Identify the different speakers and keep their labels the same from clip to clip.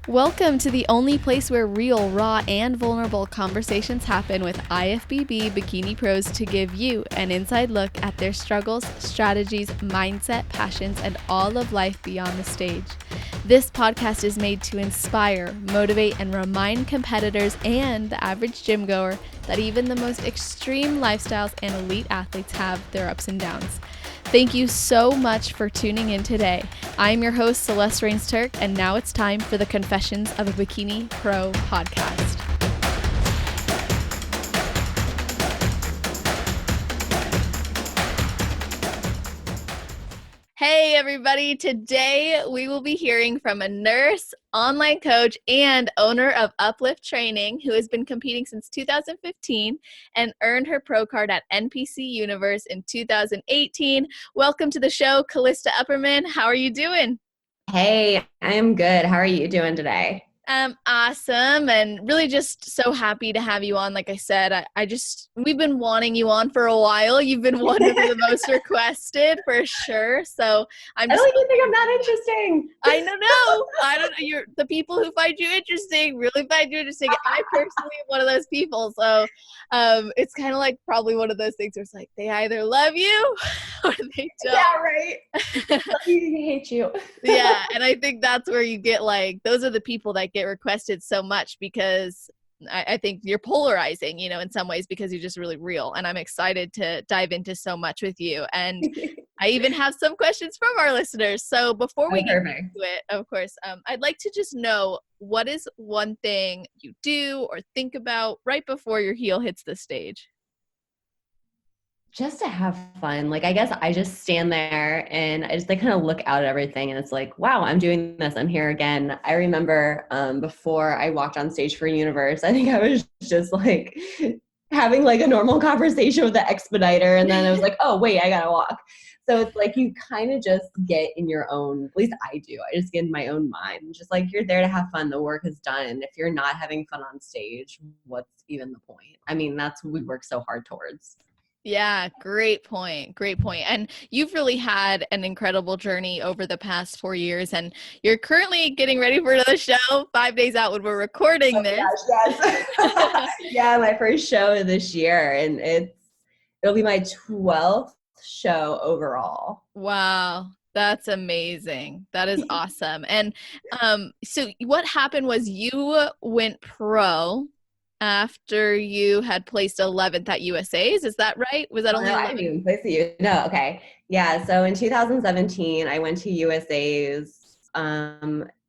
Speaker 1: Welcome to the only place where real, raw, and vulnerable conversations happen with IFBB bikini pros to give you an inside look at their struggles, strategies, mindset, passions, and all of life beyond the stage. This podcast is made to inspire, motivate, and remind competitors and the average gym goer that even the most extreme lifestyles and elite athletes have their ups and downs. Thank you so much for tuning in today. I'm your host, Celeste Rains-Turk, and now it's time for the Confessions of a Bikini Pro podcast. Hey everybody, today we will be hearing from a nurse, online coach, and owner of Uplift Training who has been competing since 2015 and earned her pro card at NPC Universe in 2018. Welcome to the show, Calysta Upperman. How are you doing?
Speaker 2: Hey, I'm good. How are you doing today?
Speaker 1: Awesome, and really just so happy to have you on. Like I said, we've been wanting you on for a while. You've been one of the most requested for sure. So I'm
Speaker 2: I
Speaker 1: just
Speaker 2: don't even think I'm that interesting.
Speaker 1: I don't know. I don't know. You're the people who find you interesting really find you interesting. I personally am one of those people. So it's kind of like probably one of those things where it's like they either love you or they don't.
Speaker 2: Yeah, right. I hate you.
Speaker 1: Yeah, and I think that's where you get like those are the people that get requested so much because I think you're polarizing, in some ways because you're just really real. And I'm excited to dive into so much with you. And I even have some questions from our listeners. So before we get into it, of course, I'd like to just know what is one thing you do or think about right before your heel hits the stage?
Speaker 2: Just to have fun. I guess I just stand there and I just kind of look out at everything and it's like, wow, I'm doing this. I'm here again. I remember before I walked on stage for Universe, I think I was just having a normal conversation with the expediter. And then I was like, oh, wait, I got to walk. So it's like you kind of just get in your own, at least I do. I just get in my own mind. Just you're there to have fun. The work is done. If you're not having fun on stage, what's even the point? I mean, that's what we work so hard towards.
Speaker 1: Yeah, great point. Great point. And you've really had an incredible journey over the past 4 years, and you're currently getting ready for another show 5 days out when we're recording this.
Speaker 2: Gosh, yes. Yeah, my first show this year, and it'll be my 12th show overall.
Speaker 1: Wow, that's amazing. That is awesome. And so what happened was you went pro after you had placed 11th at USA's. Is that right? Was that only
Speaker 2: No, I
Speaker 1: 11?
Speaker 2: didn't even place you. No, okay. Yeah, so in 2017, I went to USA's. I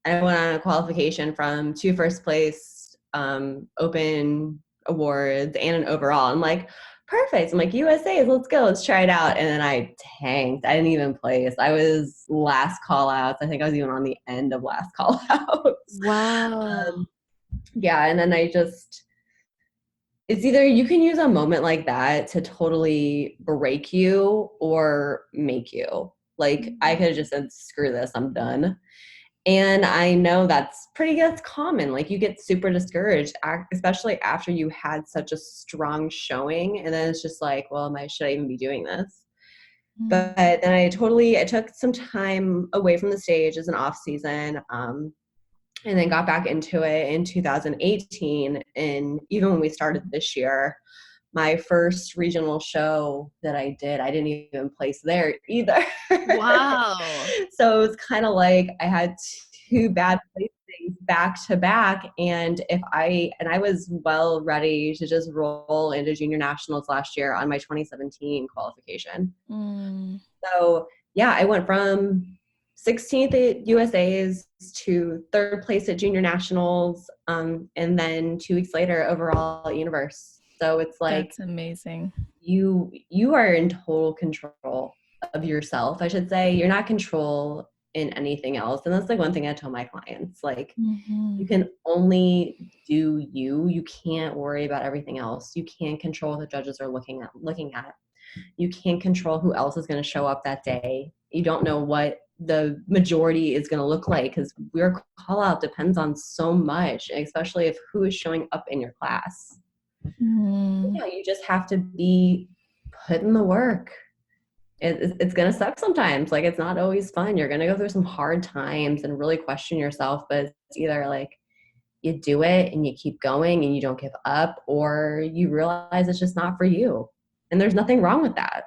Speaker 2: went on a qualification from 2 first place open awards and an overall. I'm like, perfect. I'm like, USA's, let's go. Let's try it out. And then I tanked. I didn't even place. I was last call outs. I think I was even on the end of last call outs.
Speaker 1: Wow.
Speaker 2: Yeah, and then it's either you can use a moment like that to totally break you or make you. I could have just said, screw this, I'm done. And I know that's common. You get super discouraged, especially after you had such a strong showing. And then it's just like, well, should I even be doing this? But then I took some time away from the stage as an off season. And then got back into it in 2018. And even when we started this year, my first regional show that I did, I didn't even place there either.
Speaker 1: Wow.
Speaker 2: So it was kind of like I had 2 bad placings back to back. And I was well ready to just roll into junior nationals last year on my 2017 qualification. So yeah, I went from 16th at USA's to 3rd place at junior nationals, and then 2 weeks later overall at Universe. So it's
Speaker 1: That's amazing.
Speaker 2: you are in total control of yourself. I should say you're not control in anything else. And that's one thing I tell my clients, you can only do you. You can't worry about everything else. You can't control what the judges are looking at. You can't control who else is going to show up that day. You don't know what the majority is going to look like because your call out depends on so much, especially if who is showing up in your class. Yeah, you just have to be put in the work. it's going to suck sometimes. Like, it's not always fun. You're going to go through some hard times and really question yourself, but it's either like you do it and you keep going and you don't give up, or you realize it's just not for you. And there's nothing wrong with that.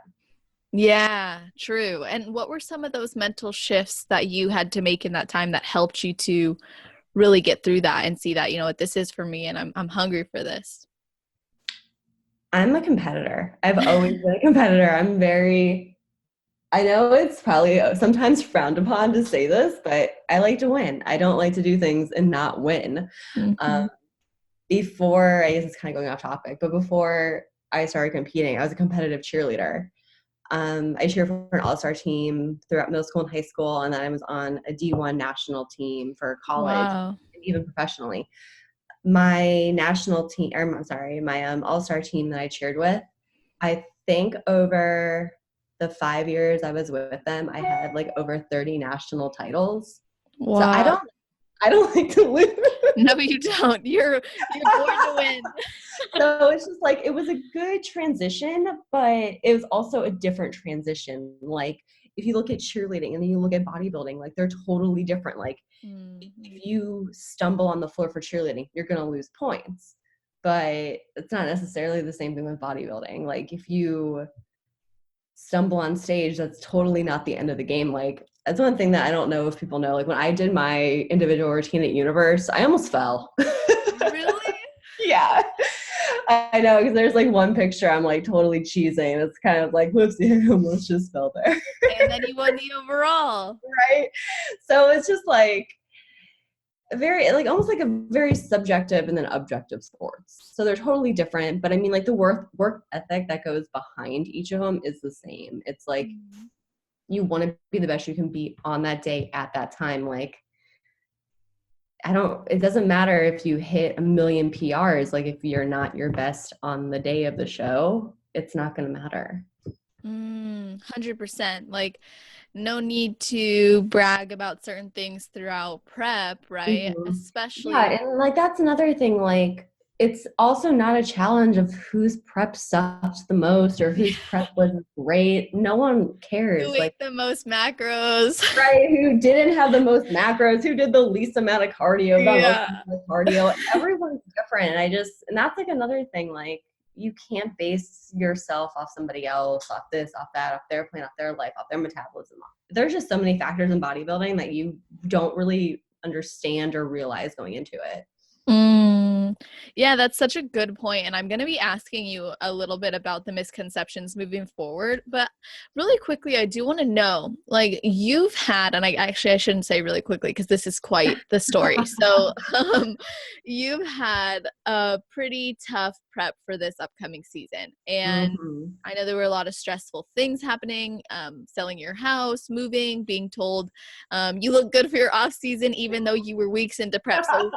Speaker 1: Yeah, true. And what were some of those mental shifts that you had to make in that time that helped you to really get through that and see that, you know what, this is for me and I'm hungry for this?
Speaker 2: I'm a competitor. I've always been a competitor. I know it's probably sometimes frowned upon to say this, but I like to win. I don't like to do things and not win. Um,
Speaker 1: Mhm.
Speaker 2: before, I guess it's kind of going off topic, but before I started competing, I was a competitive cheerleader. I cheered for an all-star team throughout middle school and high school, and then I was on a D1 national team for college
Speaker 1: Wow.
Speaker 2: and even professionally. My national team, or I'm sorry, my all-star team that I cheered with, I think over the 5 years I was with them, I had like over 30 national titles. So
Speaker 1: Wow.
Speaker 2: I don't like to lose.
Speaker 1: No, you don't. You're born to win.
Speaker 2: So it's just like, it was a good transition, but it was also a different transition. Like, if you look at cheerleading and then you look at bodybuilding, like, they're totally different. Like,
Speaker 1: Mhm.
Speaker 2: if you stumble on the floor for cheerleading, you're going to lose points. But it's not necessarily the same thing with bodybuilding. Like, if you stumble on stage, that's totally not the end of the game. Like, that's one thing that I don't know if people know. Like, when I did my individual routine at Universe, I almost fell.
Speaker 1: Really?
Speaker 2: Yeah. I know, because there's like one picture I'm like totally cheesing. It's kind of like, whoopsie, I almost just fell there.
Speaker 1: And then you won the overall.
Speaker 2: Right. So it's just like very, like, almost like a very subjective and then objective sports. So they're totally different. But I mean, like, the work ethic that goes behind each of them is the same. It's like,
Speaker 1: Mhm.
Speaker 2: you want to be the best you can be on that day at that time. Like, it doesn't matter if you hit a million PRs. Like, if you're not your best on the day of the show, it's not going to matter.
Speaker 1: 100%. Like, no need to brag about certain things throughout prep, right?
Speaker 2: Mhm. Yeah,
Speaker 1: Especially,
Speaker 2: and like, that's another thing. Like, it's also not a challenge of whose prep sucked the most or whose prep was great. No one
Speaker 1: who
Speaker 2: cares. Like,
Speaker 1: ate the most macros.
Speaker 2: right, who didn't have the most macros, who did the least amount of cardio, the most
Speaker 1: Yeah.
Speaker 2: amount of cardio. Everyone's different. And that's like another thing. Like, you can't base yourself off somebody else, off this, off that, off their plan, off their life, off their metabolism. There's just so many factors in bodybuilding that you don't really understand or realize going into it.
Speaker 1: Mm, yeah, that's such a good point. And I'm going to be asking you a little bit about the misconceptions moving forward. But really quickly, I do want to know, like, you've had, and I shouldn't say really quickly because this is quite the story. So, you've had a pretty tough prep for this upcoming season. And
Speaker 2: Mhm.
Speaker 1: I know there were a lot of stressful things happening, selling your house, moving, being told you look good for your off season, even though you were weeks into prep. So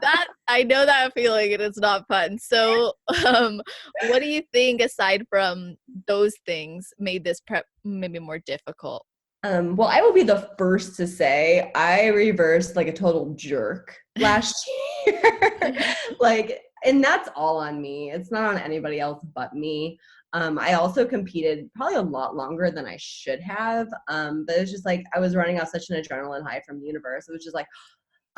Speaker 1: that I know that feeling and it's not fun. So, what do you think aside from those things made this prep maybe more difficult?
Speaker 2: Well, I will be the first to say I reversed like a total jerk last year. Like, and that's all on me. It's not on anybody else but me. I also competed probably a lot longer than I should have. But it was just like I was running off such an adrenaline high from the universe. It was just like,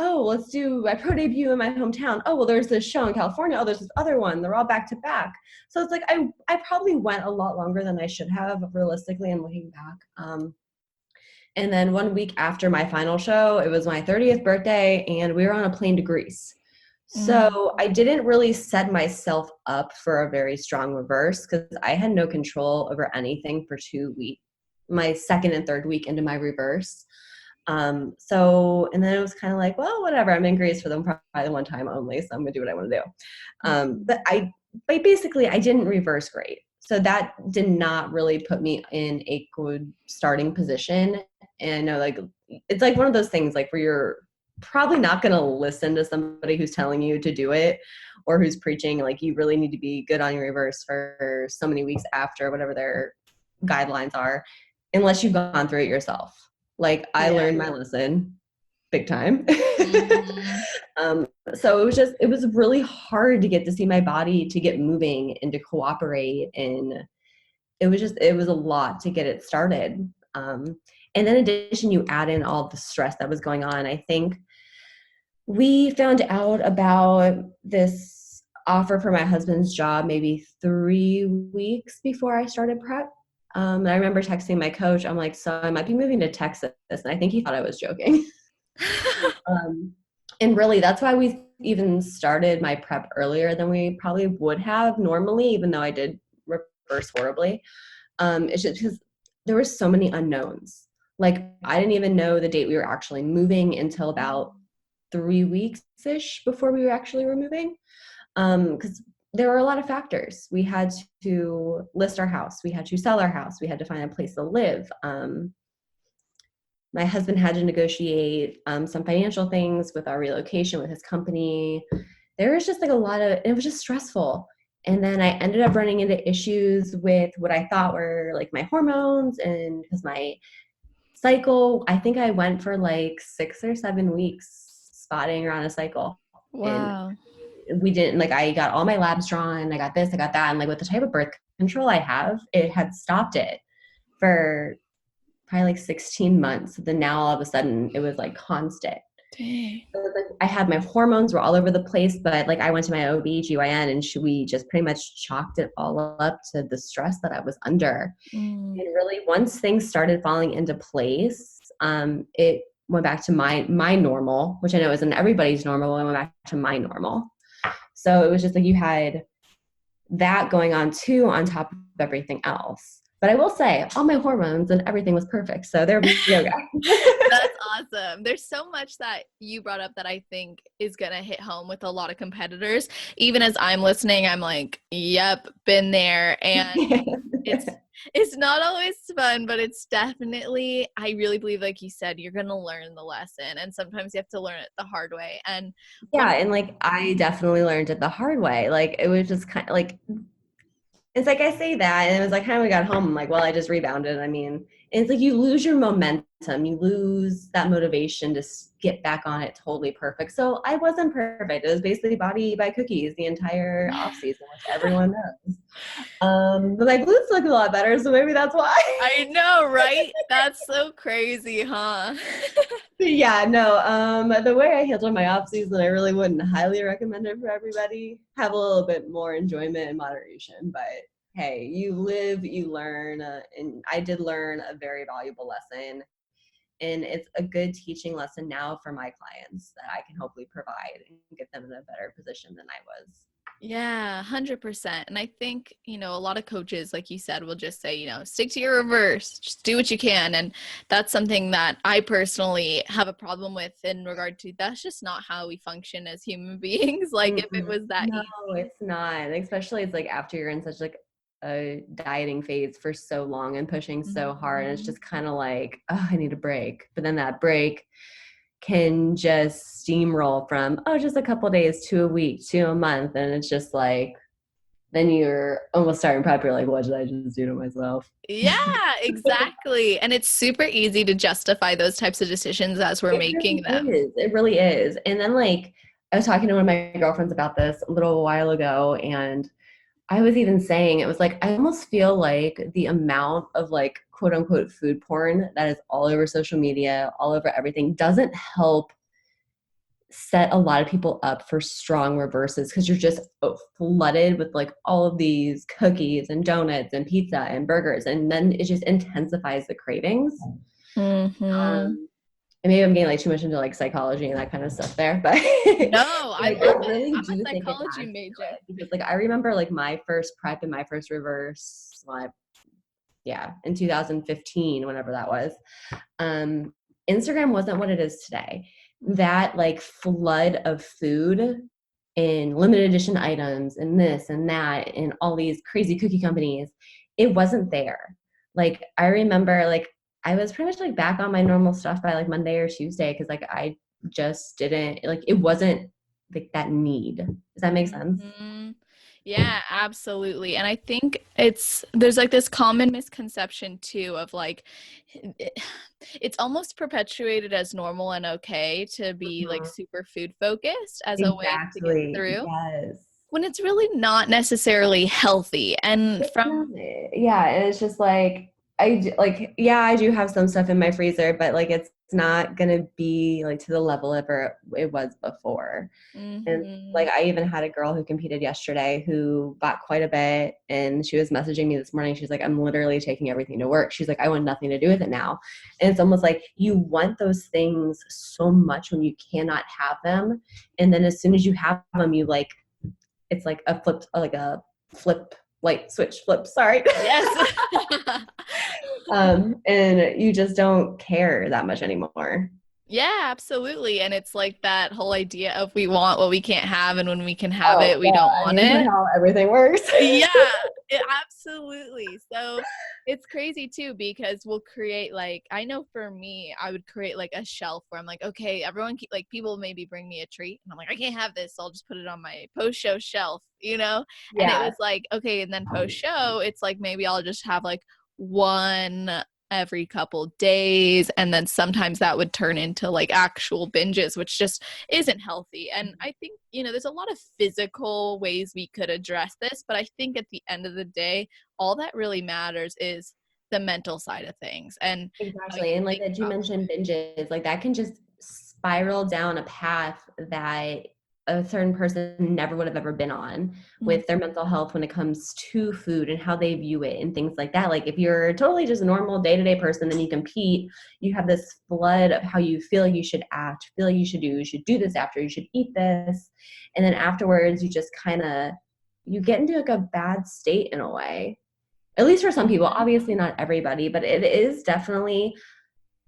Speaker 2: oh, let's do my pro debut in my hometown. Oh, well, there's this show in California. Oh, there's this other one. They're all back to back. So it's like I probably went a lot longer than I should have, realistically, and looking back. And then 1 week after my final show, it was my 30th birthday, and we were on a plane to Greece.
Speaker 1: Mm.
Speaker 2: So I didn't really set myself up for a very strong reverse because I had no control over anything for 2 weeks, my second and third week into my reverse. And then it was kind of like, well, whatever. I'm in Greece for them probably one time only, so I'm gonna do what I want to do.
Speaker 1: Mhm.
Speaker 2: But basically, I didn't reverse great, so that did not really put me in a good starting position. And I know, like, it's like one of those things, like, where you're probably not gonna listen to somebody who's telling you to do it or who's preaching. Like, you really need to be good on your reverse for so many weeks after whatever their guidelines are, unless you've gone through it yourself. Like, I
Speaker 1: Yeah.
Speaker 2: learned my lesson big time.
Speaker 1: Mhm.
Speaker 2: So it was really hard to get to see my body, to get moving and to cooperate. And it was a lot to get it started. And then in addition, you add in all the stress that was going on. I think we found out about this offer for my husband's job maybe 3 weeks before I started prep. And I remember texting my coach. I'm like, so I might be moving to Texas. And I think he thought I was joking. um, and really, that's why we even started my prep earlier than we probably would have normally, even though I did reverse horribly. It's just because there were so many unknowns. Like, I didn't even know the date we were actually moving until about 3 weeks-ish before we actually were moving. Because there were a lot of factors. We had to list our house. We had to sell our house. We had to find a place to live. My husband had to negotiate some financial things with our relocation with his company. There was just like a lot of, it was just stressful. And then I ended up running into issues with what I thought were like my hormones, and because my cycle, I think I went for like 6 or 7 weeks spotting around a cycle. And
Speaker 1: Wow.
Speaker 2: we didn't, like, I got all my labs drawn, I got this, I got that. And like with the type of birth control I have, it had stopped it for probably like 16 months. Then now all of a sudden it was like constant.
Speaker 1: Dang.
Speaker 2: So it was like I had my hormones were all over the place, but like I went to my OB/GYN and we just pretty much chalked it all up to the stress that I was under.
Speaker 1: Mm.
Speaker 2: And really, once things started falling into place, it went back to my normal, which I know isn't everybody's normal. I went back to my normal. So it was just like you had that going on too, on top of everything else. But I will say, all my hormones and everything was perfect. So there we go, guys.
Speaker 1: That's awesome. There's so much that you brought up that I think is going to hit home with a lot of competitors. Even as I'm listening, I'm like, yep, been there. And it's it's not always fun, but it's definitely, I really believe, like you said, you're going to learn the lesson. And sometimes you have to learn it the hard way. And
Speaker 2: Yeah, and like I definitely learned it the hard way. Like it was just kind of like it's like I say that, and it was like kind of we got home. I'm like, well, I just rebounded. I mean, it's like you lose your momentum, you lose that motivation to get back on it totally perfect. So I wasn't perfect. It was basically body by cookies the entire off season, which everyone knows. But my glutes look a lot better, so maybe that's why.
Speaker 1: I know, right? That's so crazy, huh?
Speaker 2: Yeah, no. The way I handled my off season, I really wouldn't highly recommend it for everybody. Have a little bit more enjoyment and moderation, but hey, you live, you learn, and I did learn a very valuable lesson, and it's a good teaching lesson now for my clients that I can hopefully provide and get them in a better position than I was.
Speaker 1: Yeah, 100%. And I think, a lot of coaches, like you said, will just say, stick to your reverse, just do what you can. And that's something that I personally have a problem with in regard to that's just not how we function as human beings. Like if it was that
Speaker 2: No,
Speaker 1: easy.
Speaker 2: it's not. Especially it's like after you're in such like a dieting phase for so long and pushing so hard, and it's just kind of like, oh, I need a break. But then that break can just steamroll from, oh, just a couple days to a week to a month, and it's just like then you're almost starting prep. You're like, what did I just do to myself?
Speaker 1: Yeah, exactly. And it's super easy to justify those types of decisions as we're
Speaker 2: It
Speaker 1: making
Speaker 2: really
Speaker 1: them.
Speaker 2: is. It really is. And then like I was talking to one of my girlfriends about this a little while ago, and I was even saying it was like I almost feel like the amount of like quote unquote food porn that is all over social media, all over everything, doesn't help set a lot of people up for strong reverses because you're just flooded with like all of these cookies and donuts and pizza and burgers, and then it just intensifies the cravings.
Speaker 1: Mm-hmm.
Speaker 2: And maybe I'm getting like too much into like psychology and that kind of stuff there, but
Speaker 1: No, I
Speaker 2: like
Speaker 1: love
Speaker 2: I
Speaker 1: it.
Speaker 2: really
Speaker 1: I'm a
Speaker 2: do think it
Speaker 1: psychology
Speaker 2: adds to
Speaker 1: major.
Speaker 2: it because like I remember like my first prep and my first reverse, well, yeah, in 2015, whenever that was. Instagram wasn't what it is today. That like flood of food and limited edition items and this and that and all these crazy cookie companies, it wasn't there. Like I remember like I was pretty much like back on my normal stuff by like Monday or Tuesday because like I just didn't like it wasn't like that need. Does that make sense?
Speaker 1: Hmm. Yeah, absolutely. And I think there's like this common misconception too of like it- it's almost perpetuated as normal and okay to be like
Speaker 2: Mhm.
Speaker 1: super food focused as a way to get
Speaker 2: Exactly.
Speaker 1: through.
Speaker 2: Yes.
Speaker 1: when it's really not necessarily healthy. And
Speaker 2: It's not,
Speaker 1: from
Speaker 2: yeah, and it's just like like yeah, I do have some stuff in my freezer, but like it's not gonna be like to the level ever it was before. And like
Speaker 1: Mhm.
Speaker 2: I even had a girl who competed yesterday who bought quite a bit, and she was messaging me this morning. She's like, I'm literally taking everything to work. She's like, I want nothing to do with it now. And it's almost like you want those things so much when you cannot have them. And then as soon as you have them, you like it's like a flip light switch flip, sorry.
Speaker 1: Yes.
Speaker 2: And you just don't care that much anymore.
Speaker 1: Yeah, absolutely. And it's like that whole idea of we want what we can't have, and when we can have
Speaker 2: Oh,
Speaker 1: it, we
Speaker 2: yeah,
Speaker 1: don't
Speaker 2: I
Speaker 1: want
Speaker 2: mean,
Speaker 1: it.
Speaker 2: how everything works.
Speaker 1: Yeah, absolutely. So it's crazy too because we'll create like I know for me, I would create like a shelf where I'm like, okay, everyone like people maybe bring me a treat, and I'm like, I can't have this, so I'll just put it on my post show shelf, you know? And it
Speaker 2: Yeah.
Speaker 1: was like, okay, and then post show, it's like maybe I'll just have like one every couple days, and then sometimes that would turn into like actual binges, which just isn't healthy. And I think, there's a lot of physical ways we could address this, but I think at the end of the day, all that really matters is the mental side of things and how you
Speaker 2: Exactly. And like
Speaker 1: think
Speaker 2: that you
Speaker 1: about
Speaker 2: mentioned binges, like that can just spiral down a path that a certain person never would have ever been on
Speaker 1: it.
Speaker 2: with their mental health when it comes to food and how they view it and things like that. Like if you're totally just a normal day-to-day person and you compete, you have this flood of how you feel you should act, feel you should do this after, you should eat this. And then afterwards you just kind of you get into like a bad state in a way, at least for some people,
Speaker 1: Mhm.
Speaker 2: obviously not everybody, but it is definitely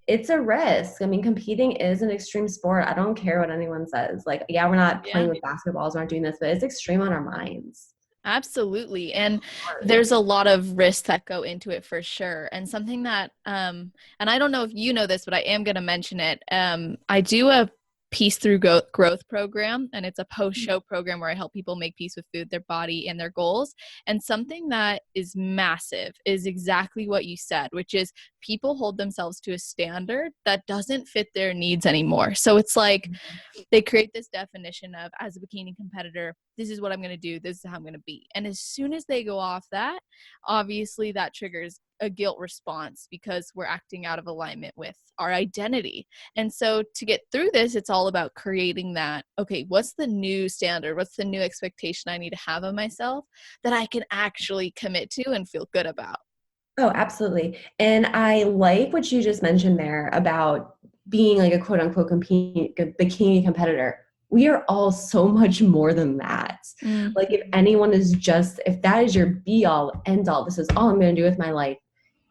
Speaker 2: it's a risk. I mean, competing is an extreme sport. I don't care what anyone says. Like, yeah, we're not
Speaker 1: Yeah.
Speaker 2: playing with basketballs, we're not doing this, but it's extreme on our minds.
Speaker 1: Absolutely. And
Speaker 2: Hard.
Speaker 1: there's a lot of risks that go into it for sure. And something that and I don't know if you know this, but I am going to mention it. I do a peace through growth program, and it's a post-show program where I help people make peace with food, their body, and their goals. And something that is massive is exactly what you said, which is people hold themselves to a standard that doesn't fit their needs anymore. So it's like they create this definition of, as a bikini competitor, this is what I'm going to do, this is how I'm going to be. And as soon as they go off that, obviously that triggers a guilt response because we're acting out of alignment with our identity. And so to get through this, it's all about creating that, okay, what's the new standard? What's the new expectation I need to have of myself that I can actually commit to and feel good about?
Speaker 2: Oh, absolutely. And I like what you just mentioned there about being like a quote unquote bikini competitor. We are all so much more than that. Like, if
Speaker 1: Mm-hmm.
Speaker 2: anyone is just, if that is your be all, end all, this is all I'm going to do with my life,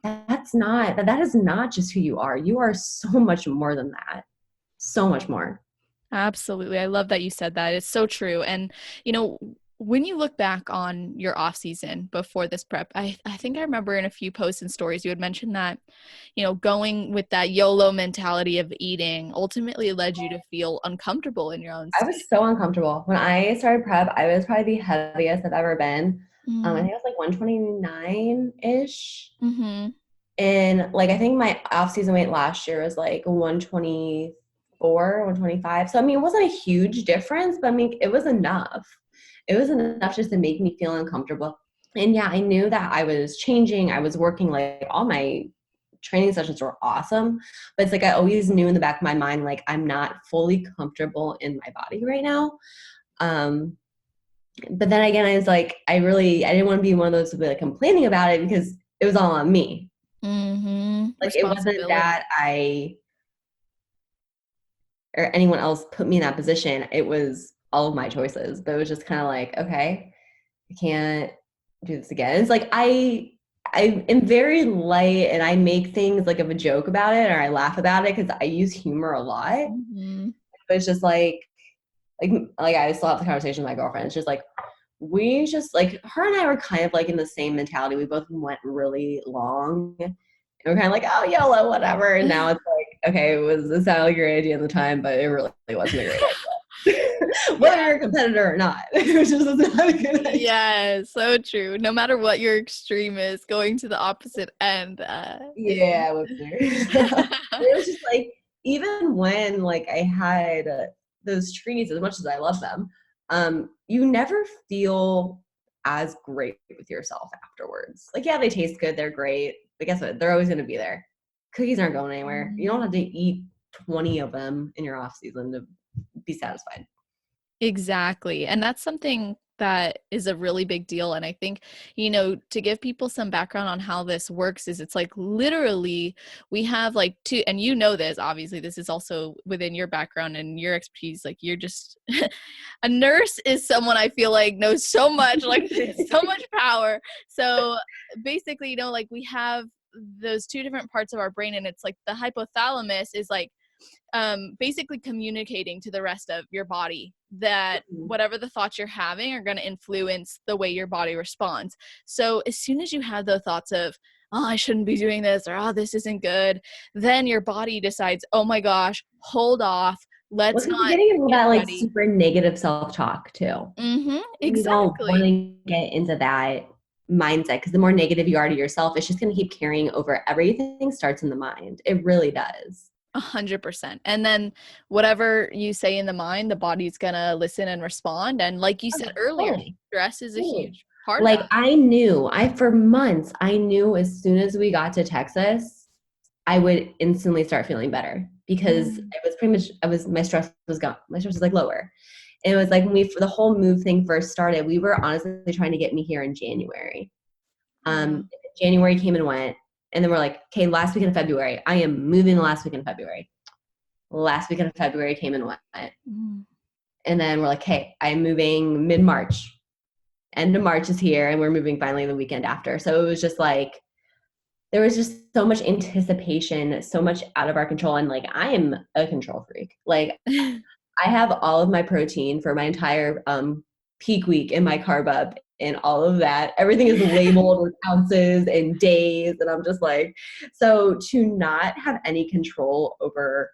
Speaker 2: that is not just who you are. You are so much more than that. So much more.
Speaker 1: Absolutely. I love that you said that. It's so true. And, when you look back on your off season before this prep, I think I remember in a few posts and stories you had mentioned that, going with that YOLO mentality of eating ultimately led you to feel uncomfortable in your own
Speaker 2: I
Speaker 1: skin.
Speaker 2: was so uncomfortable. When I started prep, I was probably the heaviest I've ever been. I
Speaker 1: Mm-hmm.
Speaker 2: think I was like 129-ish.
Speaker 1: Mm-hmm.
Speaker 2: And like I think my off-season weight last year was like 124, 125. So I mean, it wasn't a huge difference, but I mean, it was enough. It was enough just to make me feel uncomfortable. And yeah, I knew that I was changing. I was working, like all my training sessions were awesome, but it's like I always knew in the back of my mind, like I'm not fully comfortable in my body right now. Um, but then again, I was like, I didn't want to be one of those to be like complaining about it because it was all on me.
Speaker 1: Mm-hmm.
Speaker 2: Like it wasn't
Speaker 1: Responsibility.
Speaker 2: that I or anyone else put me in that position. It was all of my choices. But it was just kind of like, okay, I can't do this again. It's like I am very light and I make things like of a joke about it or I laugh about it because I use humor a lot.
Speaker 1: Mm-hmm.
Speaker 2: But it's just like I still have the conversation with my girlfriend. It's just like we just like her and I were kind of like in the same mentality. We both went really long. And we're kind of like, oh, YOLO, whatever. And now it's like, okay, it sounded like a great idea at the time, but it really wasn't a great idea. Whether
Speaker 1: Yeah.
Speaker 2: you're a competitor or not, it was just not a good idea.
Speaker 1: Yeah, so true. No matter what your extreme is, going to the opposite end is
Speaker 2: Yeah, it was weird. It was just like, even when like I had those trees, as much as I love them, you never feel as great with yourself afterwards. Like, yeah, they taste good, they're great, but guess what? They're always going to be there. Cookies aren't going anywhere. You don't have to eat 20 of them in your off season to be satisfied.
Speaker 1: Exactly. And that's something that is a really big deal. And I think, to give people some background on how this works is it's like literally we have like two, and this, obviously, this is also within your background and your expertise. Like you're just a nurse is someone I feel like knows so much, like so much power. So basically, like we have those two different parts of our brain, and it's like the hypothalamus is like basically communicating to the rest of your body that whatever the thoughts you're having are going to influence the way your body responds. So as soon as you have the thoughts of, oh, I shouldn't be doing this, or oh, this isn't good, then your body decides, oh my gosh, hold off. Let's
Speaker 2: Well, you're
Speaker 1: not
Speaker 2: getting into
Speaker 1: get
Speaker 2: that like
Speaker 1: ready.
Speaker 2: super negative self-talk too. You don't want
Speaker 1: Exactly.
Speaker 2: to get into that mindset because the more negative you are to yourself, it's just going to keep carrying over. Everything starts in the mind. It really does.
Speaker 1: 100%. And then whatever you say in the mind, the body's gonna listen and respond. And like you said earlier,
Speaker 2: Totally.
Speaker 1: stress is a
Speaker 2: Totally.
Speaker 1: huge part of
Speaker 2: Like
Speaker 1: that.
Speaker 2: for months, I knew as soon as we got to Texas, I would instantly start feeling better because
Speaker 1: Mm.
Speaker 2: it was pretty much, my stress was gone. My stress was like lower. And it was like when the whole move thing first started, we were honestly trying to get me here in January.
Speaker 1: Wow.
Speaker 2: January came and went. And then we're like, okay, last weekend of February, I am moving the last weekend of February. Last weekend of February came and went.
Speaker 1: Mm.
Speaker 2: And then we're like, hey, I'm moving mid-March. End of March is here and we're moving finally the weekend after. So it was just like, there was just so much anticipation, so much out of our control. And like, I am a control freak. Like, I have all of my protein for my entire peak week in my carb up and all of that. Everything is labeled with ounces and days. And I'm just like, so to not have any control over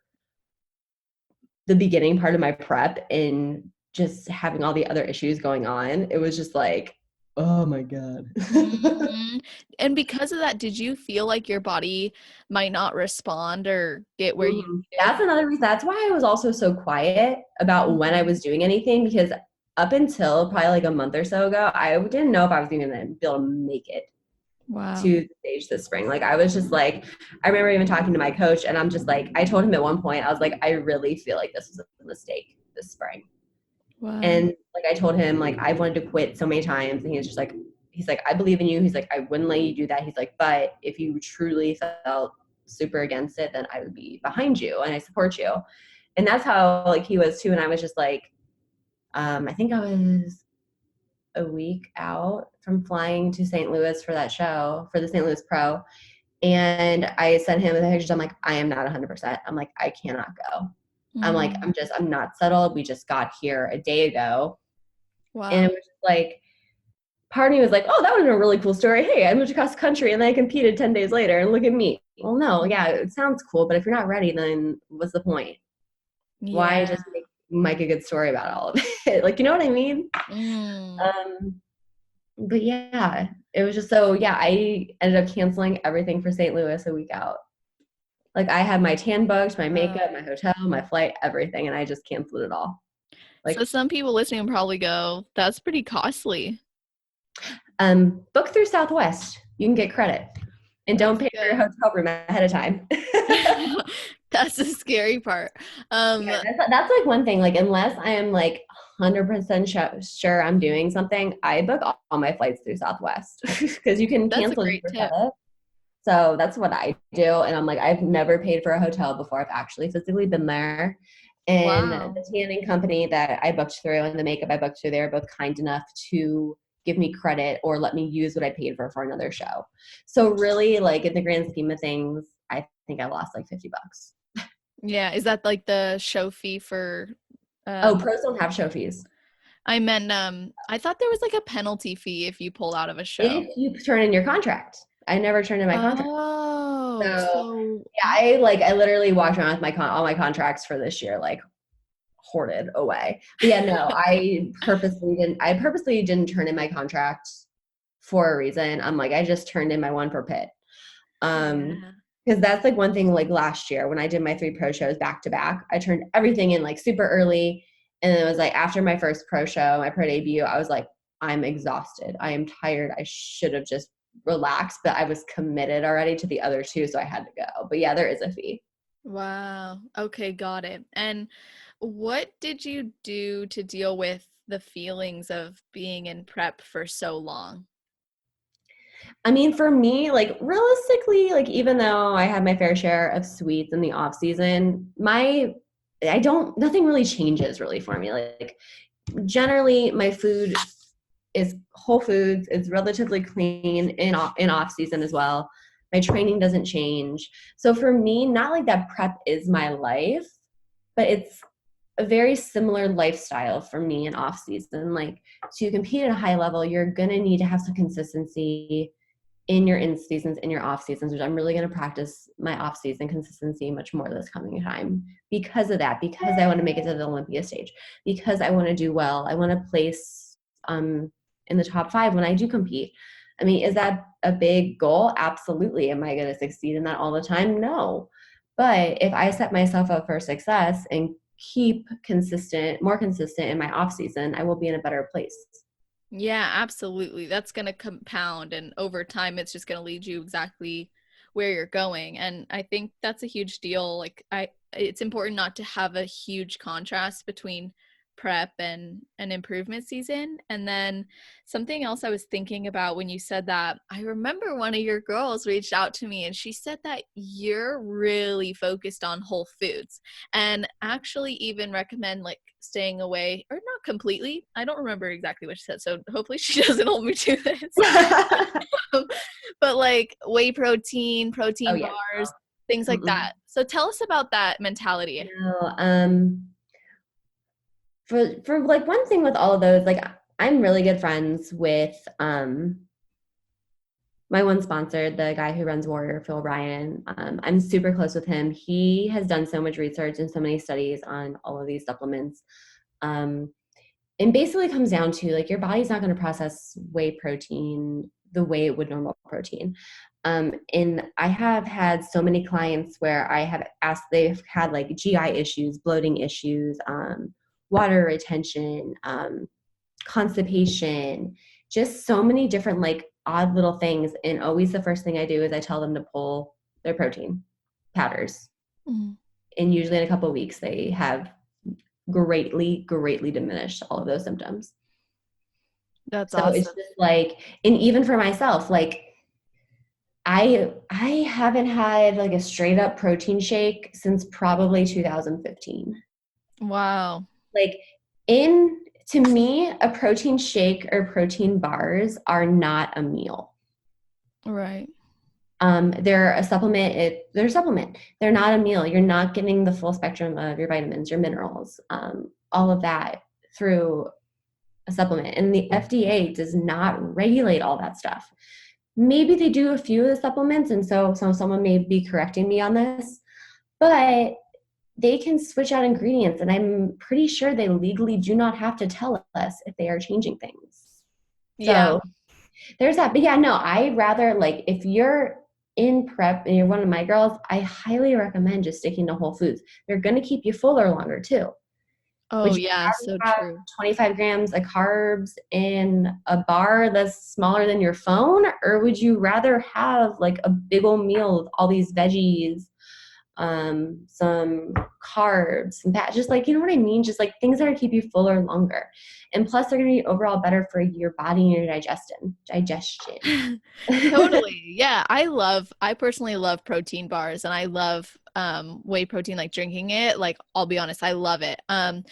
Speaker 2: the beginning part of my prep and just having all the other issues going on, it was just like, oh my God.
Speaker 1: Mhm. And because of that, did you feel like your body might not respond or get where you
Speaker 2: That's
Speaker 1: needed?
Speaker 2: another reason. That's why I was also so quiet about when I
Speaker 1: Mhm.
Speaker 2: was doing anything because up until probably like a month or so ago, I didn't know if I was even going to be able to make it
Speaker 1: Wow.
Speaker 2: to the stage this spring. Like I was just like, I remember even talking to my coach and I'm just like, I told him at one point, I was like, I really feel like this was a mistake this spring.
Speaker 1: Wow.
Speaker 2: And like I told him, like I've wanted to quit so many times, and he's like, I believe in you. He's like, I wouldn't let you do that. He's like, but if you truly felt super against it, then I would be behind you and I support you. And that's how like he was too. And I was just like, I think I was a week out from flying to St. Louis for that show for the St. Louis Pro. And I sent him the pictures. I'm like, I am not 100%. I'm like, I cannot go. I'm like,
Speaker 1: Mm.
Speaker 2: I'm not settled. We just got here a day ago. And it
Speaker 1: Wow.
Speaker 2: was just like, part of me was like, oh, that would have been a really cool story. Hey, I moved across the country and then I competed 10 days later and look at me. Well, no, yeah,
Speaker 1: Mhm.
Speaker 2: it sounds cool, but if you're not ready, then what's the point? Why
Speaker 1: Yeah.
Speaker 2: just make a good story about all of it? Like, you know what I mean?
Speaker 1: Mm.
Speaker 2: Um, but yeah, it was just so, yeah, I ended up canceling everything for St. Louis a week out. Like I had my tan booked, my
Speaker 1: Wow.
Speaker 2: makeup, my hotel, my flight, everything, and I just canceled it all.
Speaker 1: So
Speaker 2: Like,
Speaker 1: some people listening probably go, that's pretty costly.
Speaker 2: book through Southwest. You can get credit. And don't
Speaker 1: That's
Speaker 2: pay for your
Speaker 1: good.
Speaker 2: hotel room ahead of time.
Speaker 1: That's the scary part.
Speaker 2: Yeah, that's like one thing. Like, unless I am like 100% sure I'm doing something, I book all my flights through Southwest because you can
Speaker 1: That's a
Speaker 2: cancel
Speaker 1: great
Speaker 2: for
Speaker 1: tip.
Speaker 2: credit. So that's what I do. And I'm like, I've never paid for a hotel before. I've actually physically been there. And
Speaker 1: Wow.
Speaker 2: the tanning company that I booked through and the makeup I booked through, they're both kind enough to give me credit or let me use what I paid for another show. So really, like in the grand scheme of things, I think I lost like $50.
Speaker 1: Yeah, is that like the show fee for
Speaker 2: Oh,
Speaker 1: um
Speaker 2: pros don't have show fees.
Speaker 1: I meant I thought there was like a penalty fee if you pulled out of a show.
Speaker 2: If you turn in your contract. I never turned in my contract.
Speaker 1: Oh,
Speaker 2: So
Speaker 1: so
Speaker 2: yeah, I literally walked around with all my contracts for this year, like hoarded away. But yeah, no, I purposely didn't turn in my contract for a reason. I'm like, I just turned in my one for Pitt.
Speaker 1: yeah.
Speaker 2: Because that's like one thing like last year when I did my 3 pro shows back to back, I turned everything in like super early And it was like after my first pro show, my pro debut, I was like, I'm exhausted. I am tired. I should have just relaxed, but I was committed already to the other two, so I had to go. But yeah, there is a fee.
Speaker 1: Wow. Okay, got it. And what did you do to deal with the feelings of being in prep for so long?
Speaker 2: I mean, for me, like realistically, like even though I had my fair share of sweets in the off season, nothing really changes really for me. Like generally my food is whole foods. It's relatively clean in off season as well. My training doesn't change. So for me, not like that prep is my life, but it's a very similar lifestyle for me in off season. Like to compete at a high level, you're gonna need to have some consistency in your in seasons, in your off seasons, which I'm really going to practice my off season consistency much more this coming time because of that, because I want to make it to the Olympia stage, because I want to do well. I want to place in the top 5 when I do compete. I mean, is that a big goal? Absolutely. Am I going to succeed in that all the time? No. But if I set myself up for success and keep more consistent in my off season, I will be in a better place.
Speaker 1: Yeah, absolutely. That's going to compound, and over time, it's just going to lead you exactly where you're going. And I think that's a huge deal. It's important not to have a huge contrast between prep and an improvement season. And then something else I was thinking about when you said that, I remember one of your girls reached out to me and she said that you're really focused on whole foods and actually even recommend like staying away, or not completely. I don't remember exactly what she said, so hopefully she doesn't hold me to this. But like whey protein,
Speaker 2: Oh
Speaker 1: protein
Speaker 2: yeah.
Speaker 1: bars, things like
Speaker 2: Mm-mm.
Speaker 1: that. So tell us about that mentality.
Speaker 2: No, for like one thing with all of those, like I'm really good friends with my one sponsor, the guy who runs Warrior, Phil Ryan. I'm super close with him. He has done so much research and so many studies on all of these supplements. Um, and basically comes down to like your body's not going to process whey protein the way it would normal protein. And I have had so many clients where I have asked, they've had like GI issues, bloating issues, water retention, constipation, just so many different like odd little things. And always the first thing I do is I tell them to pull their protein powders.
Speaker 1: Mm,
Speaker 2: And usually in a couple of weeks, they have greatly diminished all of those symptoms.
Speaker 1: that's
Speaker 2: So it's
Speaker 1: awesome.
Speaker 2: just like, and even for myself, like I haven't had like a straight up protein shake since probably 2015.
Speaker 1: Wow.
Speaker 2: Like in to me, a protein shake or protein bars are not a meal.
Speaker 1: Right.
Speaker 2: They're a supplement. They're a supplement. They're not a meal. You're not getting the full spectrum of your vitamins, your minerals, all of that through a supplement. And the FDA does not regulate all that stuff. Maybe they do a few of the supplements, and so someone may be correcting me on this, but they can switch out ingredients, and I'm pretty sure they legally do not have to tell us if they are changing things.
Speaker 1: Yeah.
Speaker 2: So there's that. But yeah, no, I rather like if you're in prep and you're one of my girls, I highly recommend just sticking to whole foods. They're going to keep you fuller longer too.
Speaker 1: Oh,
Speaker 2: Would you
Speaker 1: yeah, so
Speaker 2: rather have
Speaker 1: true.
Speaker 2: 25 grams of carbs in a bar that's smaller than your phone? Or would you rather have like a big old meal with all these veggies, some carbs, some fat, just like, you know what I mean? Just like things that are keep you fuller longer. And plus they're going to be overall better for your body and your digestion.
Speaker 1: Totally. Yeah, I personally love protein bars and I love whey protein, like drinking it. Like I'll be honest, I love it. The
Speaker 2: And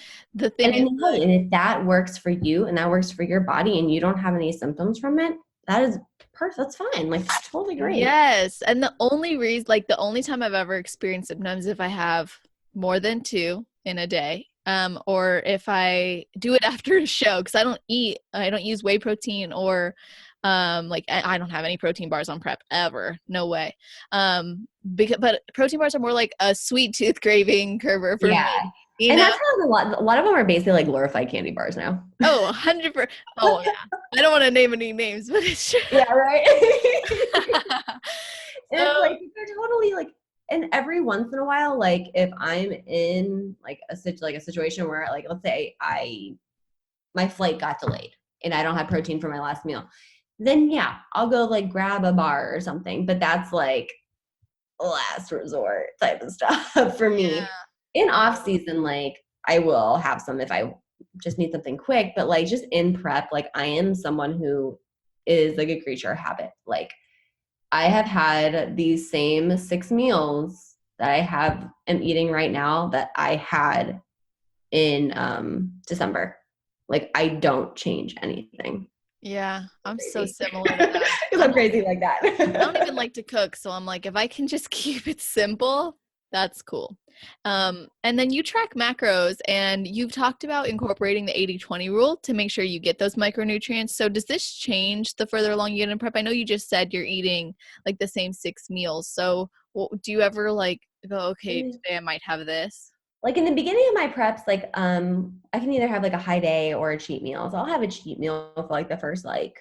Speaker 1: thing
Speaker 2: I
Speaker 1: is
Speaker 2: mean, hey, and if that works for you and that works for your body and you don't have any symptoms from it, that is perfect. That's fine. Like, totally great.
Speaker 1: yes, and the only reason, like the only time I've ever experienced symptoms if I have more than two in a day, or if I do it after a show, because I don't use whey protein or, like I don't have any protein bars on prep ever, no way. But protein bars are more like a sweet tooth craving curver for
Speaker 2: Yeah.
Speaker 1: me, you
Speaker 2: And
Speaker 1: know?
Speaker 2: that's how a lot of them are basically like glorified candy bars now.
Speaker 1: Oh, 100%. Oh yeah, I don't want to name any names, but it's true.
Speaker 2: Yeah, right. And it's
Speaker 1: So
Speaker 2: like they're totally like and every once in a while, like if I'm in like a situation where like, let's say my flight got delayed and I don't have protein for my last meal, then yeah, I'll go like grab a bar or something. But that's like last resort type of stuff for me.
Speaker 1: Yeah.
Speaker 2: In off season, like I will have some if I just need something quick, but like just in prep, like I am someone who is like a creature of habit. Like I have had these same 6 meals that I am eating right now that I had in December. Like I don't change anything.
Speaker 1: Yeah, I'm so
Speaker 2: Crazy.
Speaker 1: similar to that.
Speaker 2: Because I'm crazy like
Speaker 1: I don't even
Speaker 2: that.
Speaker 1: like to cook, so I'm like, if I can just keep it simple, that's cool. And then you track macros, and you've talked about incorporating the 80-20 rule to make sure you get those micronutrients. So does this change the further along you get in prep? I know you just said you're eating like the same 6 meals. So do you ever like go, okay, today I might have this?
Speaker 2: Like in the beginning of my preps, like I can either have like a high day or a cheat meal. So I'll have a cheat meal for like the first like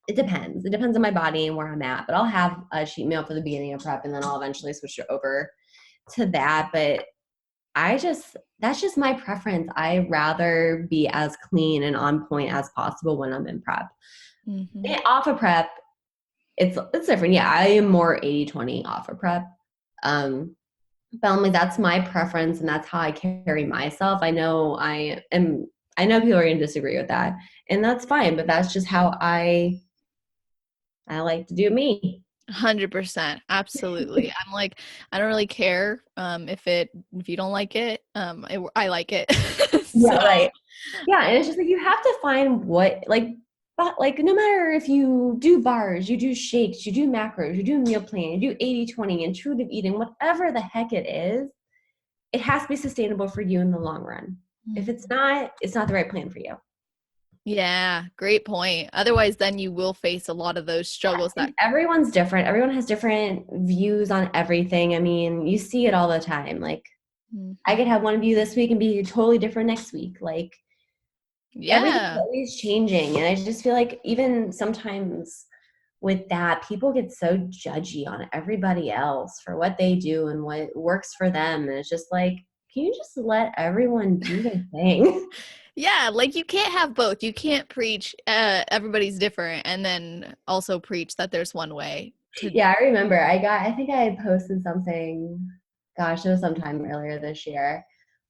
Speaker 2: it depends. It depends on my body and where I'm at. But I'll have a cheat meal for the beginning of prep and then I'll eventually switch it over to that. But that's just my preference. I rather be as clean and on point as possible when I'm in prep.
Speaker 1: Mm-hmm.
Speaker 2: Off of prep, it's different. Yeah, I am more 80-20 off of prep. But I'm like, that's my preference and that's how I carry myself. I know people are gonna disagree with that. And that's fine, but that's just how I like to do me.
Speaker 1: 100%. Absolutely. I'm like, I don't really care if you don't like it. I like it. So,
Speaker 2: Yeah, right. Yeah, and it's just like you have to find what like but like no matter if you do bars, you do shakes, you do macros, you do meal plan, you do 80-20, intuitive eating, whatever the heck it has to be sustainable for you in the long run. If it's not the right plan for you.
Speaker 1: yeah, great point. Otherwise, then you will face a lot of those struggles that,
Speaker 2: And everyone's different. Everyone has different views on everything. I mean, you see it all the time. Like I
Speaker 1: Mhm.
Speaker 2: could have one view this week and be totally different next week. Like everything's
Speaker 1: Yeah.
Speaker 2: always changing. And I just feel like even sometimes with that, people get so judgy on everybody else for what they do and what works for them. And it's just like, can you just let everyone do their thing?
Speaker 1: Yeah, like you can't have both. You can't preach everybody's different and then also preach that there's one way to.
Speaker 2: Yeah, I remember. I think I had posted something, gosh, it was sometime earlier this year.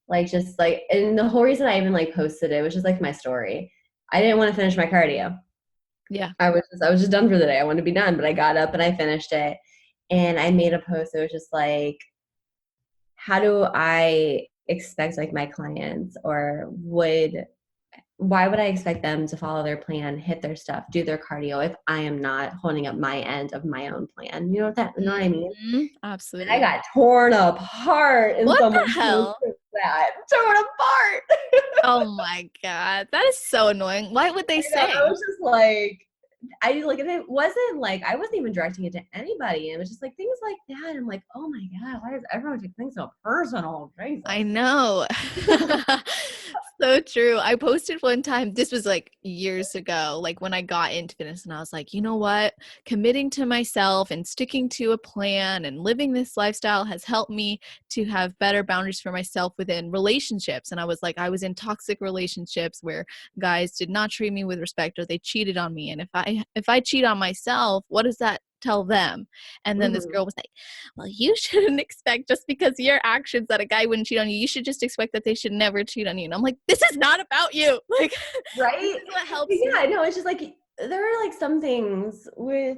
Speaker 2: Like, just like, and the whole reason I even like posted it was just like my story. I didn't want to finish my cardio.
Speaker 1: Yeah.
Speaker 2: I was just done for the day. I wanted to be done, but I got up and I finished it. And I made a post. It was just like, how do I expect like my clients or why would I expect them to follow their plan, hit their stuff, do their cardio if I am not holding up my end of my own plan? You know what I mean? And I
Speaker 1: Absolutely.
Speaker 2: got torn apart in
Speaker 1: What
Speaker 2: someone
Speaker 1: the hell?
Speaker 2: posted that. Torn apart.
Speaker 1: Oh my God. That is so annoying. What would they
Speaker 2: I know. I
Speaker 1: say?
Speaker 2: was just like, I like, and it wasn't like I wasn't even directing it to anybody. It was just like things like that. I'm like, oh my god, why does everyone take things so personal?
Speaker 1: I
Speaker 2: Jesus.
Speaker 1: know. So true. I posted one time, this was like years ago, like when I got into fitness, and I was like, you know what? Committing to myself and sticking to a plan and living this lifestyle has helped me to have better boundaries for myself within relationships. And I was like, I was in toxic relationships where guys did not treat me with respect or they cheated on me. And if I cheat on myself, what does that tell them? And then this
Speaker 2: Mhm.
Speaker 1: girl was like, well, you shouldn't expect just because your actions that a guy wouldn't cheat on you. You should just expect that they should never cheat on you. And I'm like, this is not about you. Like, this
Speaker 2: Right?
Speaker 1: is what helps
Speaker 2: Yeah,
Speaker 1: me.
Speaker 2: no, it's just like there are like some things with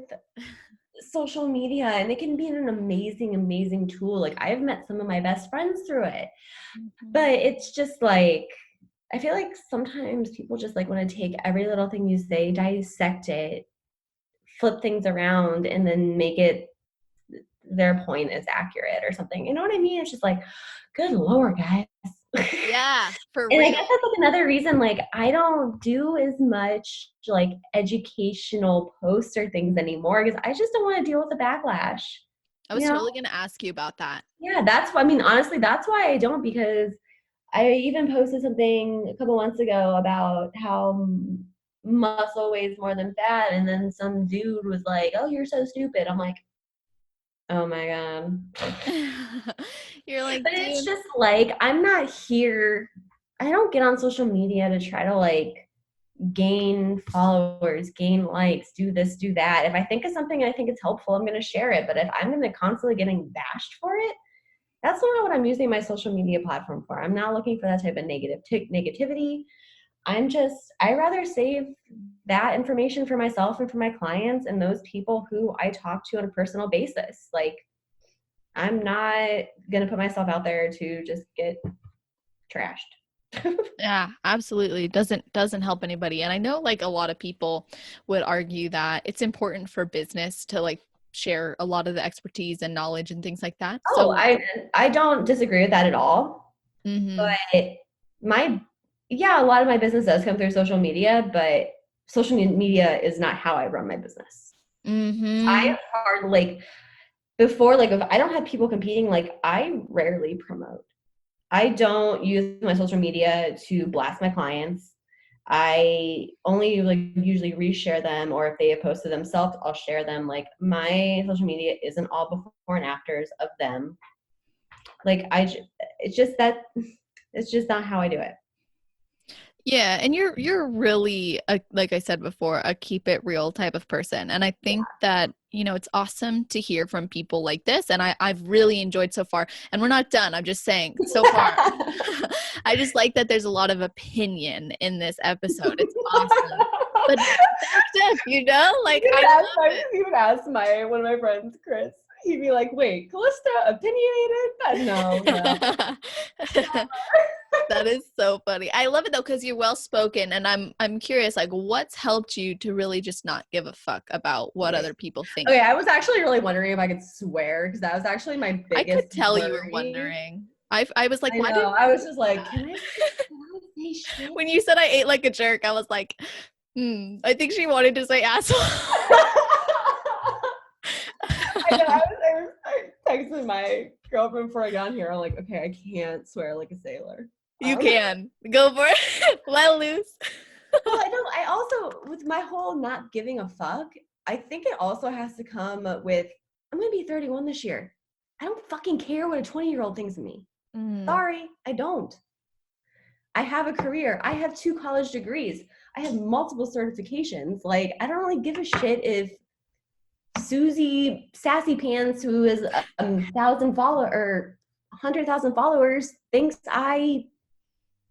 Speaker 2: social media and it can be an amazing, amazing tool. Like I've met some of my best friends through it.
Speaker 1: Mhm.
Speaker 2: But it's just like I feel like sometimes people just like want to take every little thing you say, dissect it, flip things around, and then make it their point is accurate or something. You know what I mean? It's just like, good lord, guys.
Speaker 1: Yeah, for
Speaker 2: And I
Speaker 1: real.
Speaker 2: guess that's like another reason, like I don't do as much like educational posts or things anymore because I just don't want to deal with the backlash.
Speaker 1: I was
Speaker 2: You know?
Speaker 1: totally going to ask you about that.
Speaker 2: Yeah, I mean, honestly, that's why I don't because I even posted something a couple months ago about how muscle weighs more than fat, and then some dude was like, "Oh, you're so stupid." I'm like, Oh my God.
Speaker 1: You're like,
Speaker 2: But it's
Speaker 1: dude.
Speaker 2: just like, I'm not here. I don't get on social media to try to like gain followers, gain likes, do this, do that. If I think of something and I think it's helpful, I'm going to share it. But if I'm going to constantly getting bashed for it, that's not what I'm using my social media platform for. I'm not looking for that type of negativity. I rather save that information for myself and for my clients and those people who I talk to on a personal basis. Like, I'm not going to put myself out there to just get trashed.
Speaker 1: Yeah, absolutely. Doesn't help anybody. And I know like a lot of people would argue that it's important for business to like share a lot of the expertise and knowledge and things like that.
Speaker 2: Oh,
Speaker 1: So,
Speaker 2: I don't disagree with that at all.
Speaker 1: mhm.
Speaker 2: But my yeah, a lot of my business does come through social media, but social media is not how I run my business. I
Speaker 1: Mhm.
Speaker 2: have hard like before like if I don't have people competing, like I rarely promote. I don't use my social media to blast my clients. I only like usually reshare them, or if they have posted themselves, I'll share them. Like my social media isn't all before and afters of them. Like it's just that it's just not how I do it.
Speaker 1: Yeah, and you're really a, like I said before, a keep it real type of person. And I think that, it's awesome to hear from people like this. And I've really enjoyed so far. And we're not done. I'm just saying so far. I just like that there's a lot of opinion in this episode. It's awesome. But backed up, like I love it.
Speaker 2: You would ask my one of my friends, Chris. He'd be like, "Wait, Callista opinionated? No, no."
Speaker 1: That is so funny. I love it though because you're well spoken, and I'm curious, like, what's helped you to really just not give a fuck about what other people think?
Speaker 2: Okay, I was actually really wondering if I could swear because that was actually my
Speaker 1: I could
Speaker 2: biggest
Speaker 1: tell you were
Speaker 2: worry.
Speaker 1: wondering. I was like,
Speaker 2: I
Speaker 1: why
Speaker 2: know.
Speaker 1: didn't
Speaker 2: I was
Speaker 1: you?
Speaker 2: just like, can I say shit?
Speaker 1: When you said I ate like a jerk, I was like, I think she wanted to say asshole.
Speaker 2: I know. I texted my girlfriend before I got on here. I'm like, okay, I can't swear like a sailor.
Speaker 1: You can go for it. Let loose.
Speaker 2: Well, I don't. I also with my whole not giving a fuck. I think it also has to come with I'm gonna be 31 this year. I don't fucking care what a 20-year-old thinks of me.
Speaker 1: Mm.
Speaker 2: Sorry, I don't. I have a career. I have 2 college degrees. I have multiple certifications. Like, I don't really give a shit if Susie Sassy Pants, who is 1,000 follower or 100,000 followers, thinks I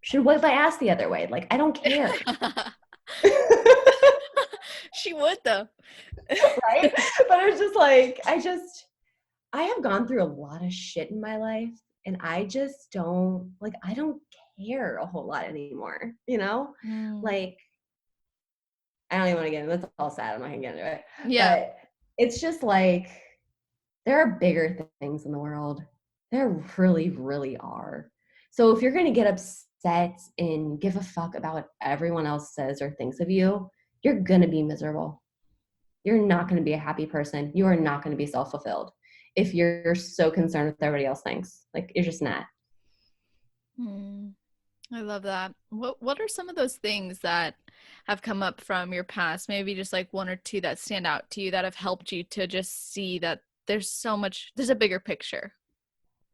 Speaker 2: should wipe my ass the other way. Like, I don't care.
Speaker 1: She would though.
Speaker 2: Right? But it's just like, I have gone through a lot of shit in my life and I just don't, like, I don't care a whole lot anymore, you know?
Speaker 1: Mm.
Speaker 2: Like, I don't even want to get into it. That's all sad. I'm not going to get into it.
Speaker 1: Yeah.
Speaker 2: But it's just like, there are bigger things in the world. There really, really are. So if you're going to get upset and give a fuck about what everyone else says or thinks of you, you're going to be miserable. You're not going to be a happy person. You are not going to be self-fulfilled if you're so concerned with what everybody else thinks. Like, you're just not.
Speaker 1: Mm. I love that. What are some of those things that have come up from your past? Maybe just like one or two that stand out to you that have helped you to just see that there's a bigger picture.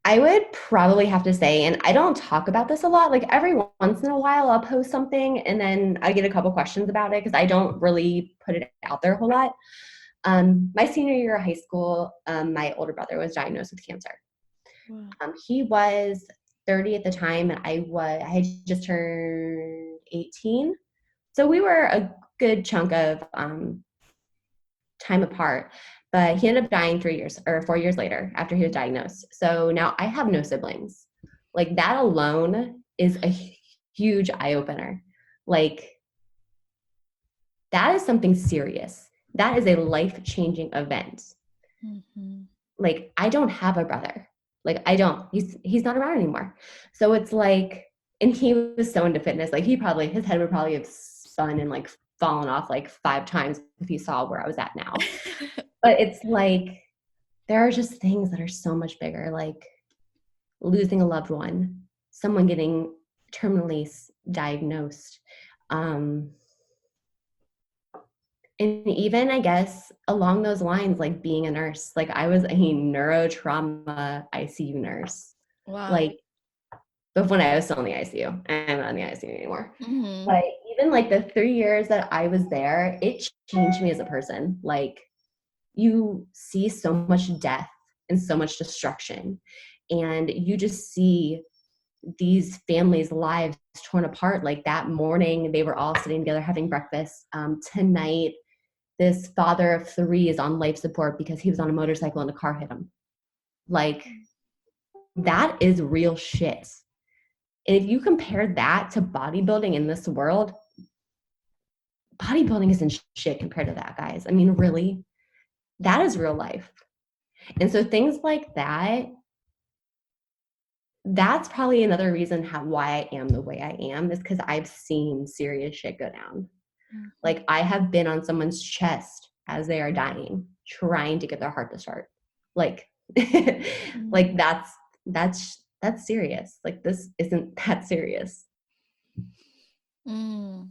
Speaker 2: I would probably have to say, and I don't talk about this a lot, like every once in a while I'll post something and then I get a couple questions about it because I don't really put it out there a whole lot. My senior year of high school, my older brother was diagnosed with cancer.
Speaker 1: Wow.
Speaker 2: He was 30 at the time, and I had just turned 18. So we were a good chunk of time apart. But he ended up dying 3 years or 4 years later after he was diagnosed. So now I have no siblings. Like that alone is a huge eye opener. Like that is something serious. That is a life changing event.
Speaker 1: Mm-hmm.
Speaker 2: Like I don't have a brother. Like I don't. He's not around anymore. So it's like, and he was so into fitness. Like his head would probably have spun and like fallen off like 5 times if he saw where I was at now. But it's like there are just things that are so much bigger, like losing a loved one, someone getting terminally diagnosed, um, And even I guess along those lines, like being a nurse, like I was a neurotrauma ICU nurse.
Speaker 1: Wow.
Speaker 2: Like, but when I was still in the ICU, I'm not in the ICU anymore.
Speaker 1: Mm-hmm.
Speaker 2: But even like the 3 years that I was there, it changed me as a person. Like, you see so much death and so much destruction, and you just see these families' lives torn apart. Like that morning, they were all sitting together having breakfast. Tonight, this father of three is on life support because he was on a motorcycle and a car hit him. Like, that is real shit. And if you compare that to bodybuilding in this world, bodybuilding isn't shit compared to that, guys. I mean, really, that is real life. And so things like that, that's probably another reason why I am the way I am, is because I've seen serious shit go down. Like, I have been on someone's chest as they are dying, trying to get their heart to start. Like, like that's serious. Like, this isn't that serious.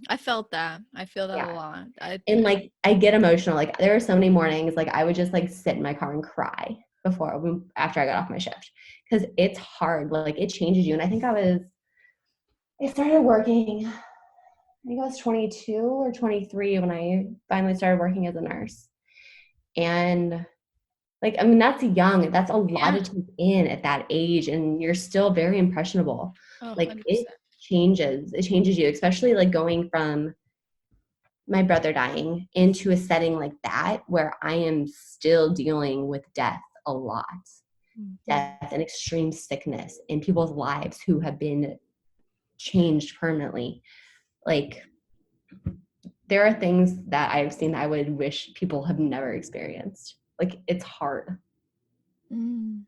Speaker 1: I felt that. I feel that a
Speaker 2: Yeah.
Speaker 1: lot.
Speaker 2: And like, I get emotional. Like, there are so many mornings, like I would just like sit in my car and cry after I got off my shift, because it's hard. Like, it changes you. And I started working, I think I was 22 or 23 when I finally started working as a nurse. And like, I mean, that's young. That's a lot
Speaker 1: Yeah.
Speaker 2: to take in at that age. And you're still very impressionable.
Speaker 1: Oh,
Speaker 2: Like,
Speaker 1: 100%.
Speaker 2: it changes you, especially like going from my brother dying into a setting like that, where I am still dealing with death a lot,
Speaker 1: Mhm.
Speaker 2: death and extreme sickness in people's lives who have been changed permanently. Like, there are things that I've seen that I would wish people have never experienced. Like, it's hard.
Speaker 1: Mm.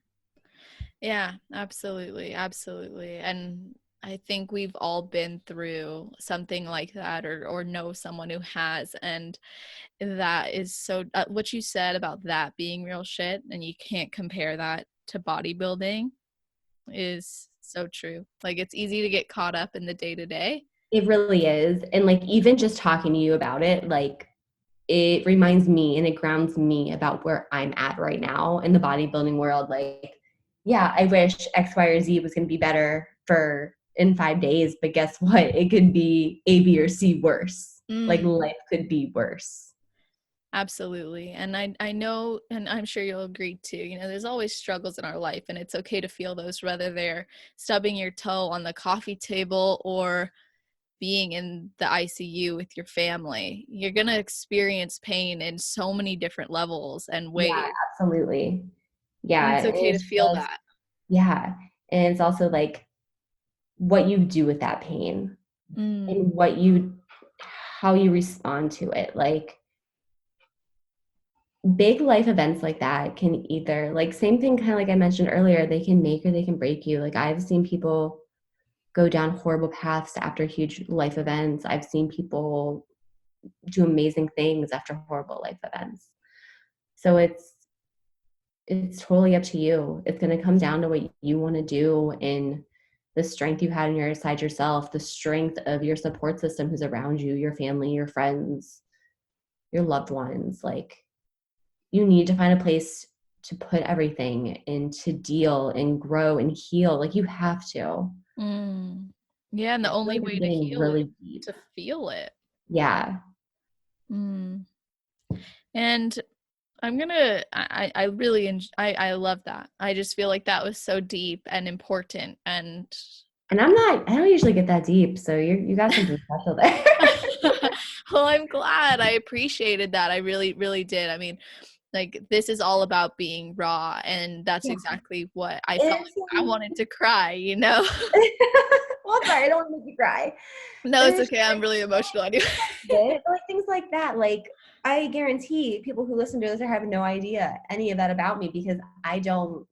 Speaker 1: Yeah, absolutely. Absolutely. And I think we've all been through something like that, or know someone who has. And that is so, what you said about that being real shit, and you can't compare that to bodybuilding, is so true. Like, it's easy to get caught up in the day to day.
Speaker 2: It really is. And like, even just talking to you about it, like, it reminds me and it grounds me about where I'm at right now in the bodybuilding world. Like, yeah, I wish X, Y, or Z was going to be better for in 5 days, but guess what? It could be A, B, or C worse. Like,
Speaker 1: Mm.
Speaker 2: life could be worse.
Speaker 1: Absolutely. And I know, and I'm sure you'll agree too, there's always struggles in our life, and it's okay to feel those, whether they're stubbing your toe on the coffee table or being in the ICU with your family. You're going to experience pain in so many different levels and
Speaker 2: Yeah,
Speaker 1: ways.
Speaker 2: absolutely.
Speaker 1: And
Speaker 2: Yeah.
Speaker 1: it's
Speaker 2: And
Speaker 1: okay to
Speaker 2: it's
Speaker 1: feel
Speaker 2: just,
Speaker 1: that.
Speaker 2: yeah. And it's also like what you do with that pain
Speaker 1: Mm.
Speaker 2: and how you respond to it. Like, big life events like that can either, like, same thing, kind of like I mentioned earlier, they can make or they can break you. Like, I've seen people go down horrible paths after huge life events. I've seen people do amazing things after horrible life events. So it's totally up to you. It's going to come down to what you want to do, and the strength you had in your side yourself, the strength of your support system who's around you, your family, your friends, your loved ones. Like, you need to find a place to put everything and to deal and grow and heal. Like, you have to.
Speaker 1: Mm. Yeah, and
Speaker 2: I
Speaker 1: the
Speaker 2: feel
Speaker 1: only
Speaker 2: like
Speaker 1: way
Speaker 2: I'm
Speaker 1: to
Speaker 2: getting
Speaker 1: heal is
Speaker 2: really deep.
Speaker 1: to feel it.
Speaker 2: Yeah.
Speaker 1: Mm. And I'm gonna I really I love that. I just feel like that was so deep and important. And
Speaker 2: And I don't usually get that deep. So you got something special there.
Speaker 1: well, I'm glad. I appreciated that. I really, really did. I mean, like, this is all about being raw, and that's
Speaker 2: Yeah.
Speaker 1: exactly what I felt
Speaker 2: It's,
Speaker 1: like. I wanted to cry.
Speaker 2: well, sorry, I don't want to make you cry.
Speaker 1: No,
Speaker 2: But
Speaker 1: it's
Speaker 2: it's
Speaker 1: okay. I'm really emotional anyway.
Speaker 2: bit, but like things like that, like, I guarantee people who listen to this are having no idea any of that about me, because I don't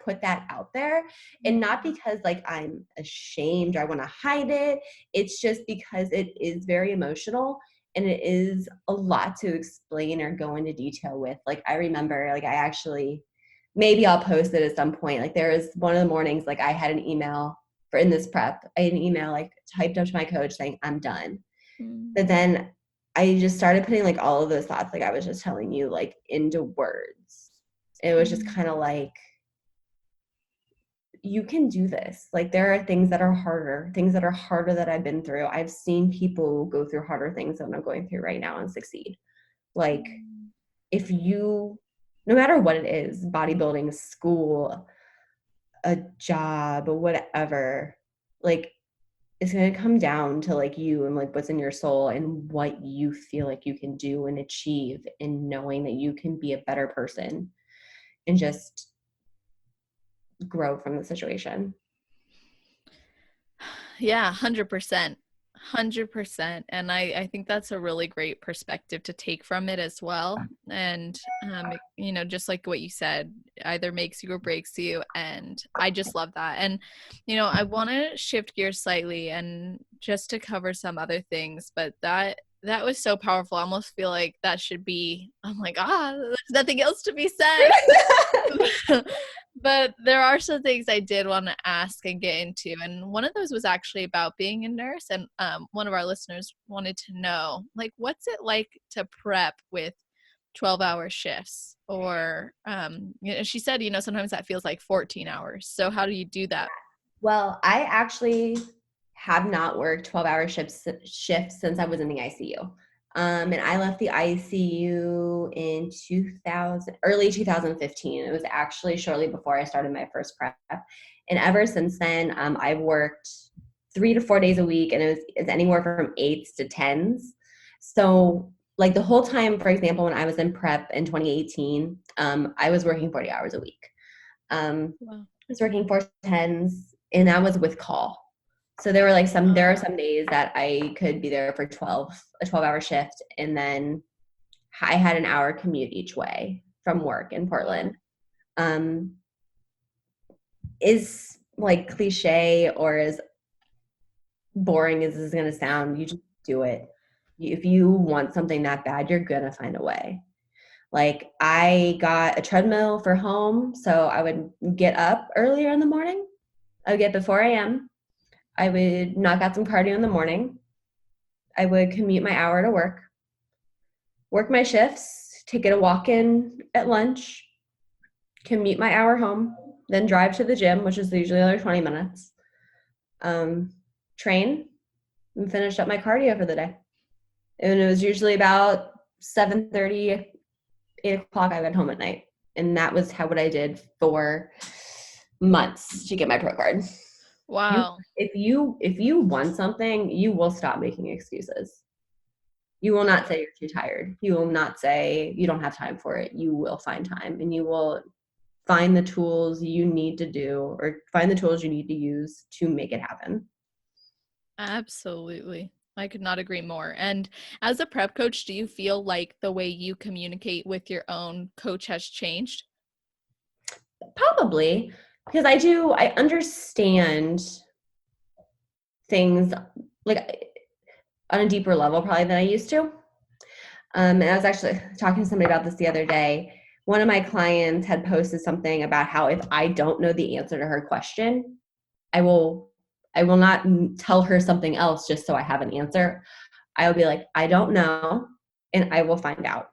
Speaker 2: put that out there. And not because like I'm ashamed or I want to hide it. It's just because it is very emotional, and it is a lot to explain or go into detail with. Like, I remember, like, I actually, maybe I'll post it at some point. Like, there was one of the mornings, like, I had an email in this prep. I had an email like typed up to my coach saying I'm done.
Speaker 1: Mm.
Speaker 2: But then I just started putting like all of those thoughts, like I was just telling you, like into words. It was just kind of like, you can do this. Like there are things that are harder that I've been through. I've seen people go through harder things than I'm going through right now and succeed. Like if you, no matter what it is, bodybuilding, school, a job, whatever, like it's going to come down to like you and like what's in your soul and what you feel like you can do and achieve, and knowing that you can be a better person and just grow from the situation.
Speaker 1: Yeah, 100%. 100%. And I think that's a really great perspective to take from it as well. And, just like what you said, either makes you or breaks you. And I just love that. And, I want to shift gears slightly and just to cover some other things, but that was so powerful. I almost feel like that should be, I'm like, there's nothing else to be said. But there are some things I did want to ask and get into. And one of those was actually about being a nurse. And one of our listeners wanted to know, like, what's it like to prep with 12-hour shifts? Or she said, sometimes that feels like 14 hours. So how do you do that?
Speaker 2: Well, I actually have not worked 12-hour shifts since I was in the ICU. And I left the ICU in early 2015. It was actually shortly before I started my first prep. And ever since then, I've worked 3 to 4 days a week, and it's anywhere from 8s to 10s. So like the whole time, for example, when I was in prep in 2018, I was working 40 hours a week.
Speaker 1: Wow.
Speaker 2: I was working 4 10s, and that was with call. So there are some days that I could be there for a 12-hour shift, and then I had an hour commute each way from work in Portland. Is like cliche or as boring as this is going to sound, you just do it. If you want something that bad, you're going to find a way. Like I got a treadmill for home, so I would get up earlier in the morning. I would get before a.m. I would knock out some cardio in the morning. I would commute my hour to work my shifts, take a walk in at lunch, commute my hour home, then drive to the gym, which is usually another 20 minutes, train, and finish up my cardio for the day. And it was usually about 7:30, 8 o'clock, I went home at night. And that was what I did for months to get my pro card.
Speaker 1: Wow.
Speaker 2: If you want something, you will stop making excuses. You will not say you're too tired. You will not say you don't have time for it. You will find time, and you will find the tools you need to do, or find the tools you need to use to make it happen.
Speaker 1: Absolutely. I could not agree more. And as a prep coach, do you feel like the way you communicate with your own coach has changed?
Speaker 2: Probably, because I understand things like on a deeper level probably than I used to. And I was actually talking to somebody about this the other day. One of my clients had posted something about how if I don't know the answer to her question, I will not tell her something else just so I have an answer. I will be like, I don't know, and I will find out.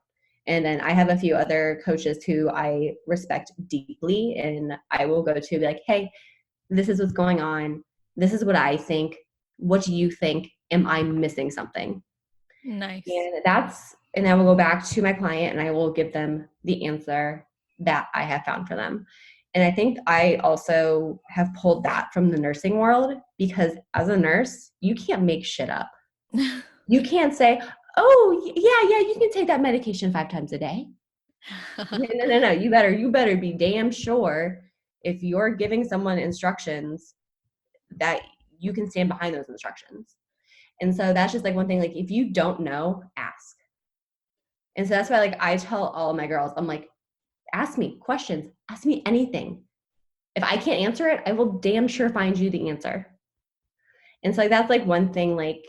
Speaker 2: And then I have a few other coaches who I respect deeply, and I will go to be like, hey, this is what's going on. This is what I think. What do you think? Am I missing something?
Speaker 1: Nice.
Speaker 2: And I will go back to my client and I will give them the answer that I have found for them. And I think I also have pulled that from the nursing world, because as a nurse, you can't make shit up. You can't say, oh, yeah, you can take that medication 5 times a day. No. You better be damn sure if you're giving someone instructions that you can stand behind those instructions. And so that's just like one thing, like if you don't know, ask. And so that's why like I tell all my girls, I'm like, ask me questions, ask me anything. If I can't answer it, I will damn sure find you the answer. And so like that's like one thing, like,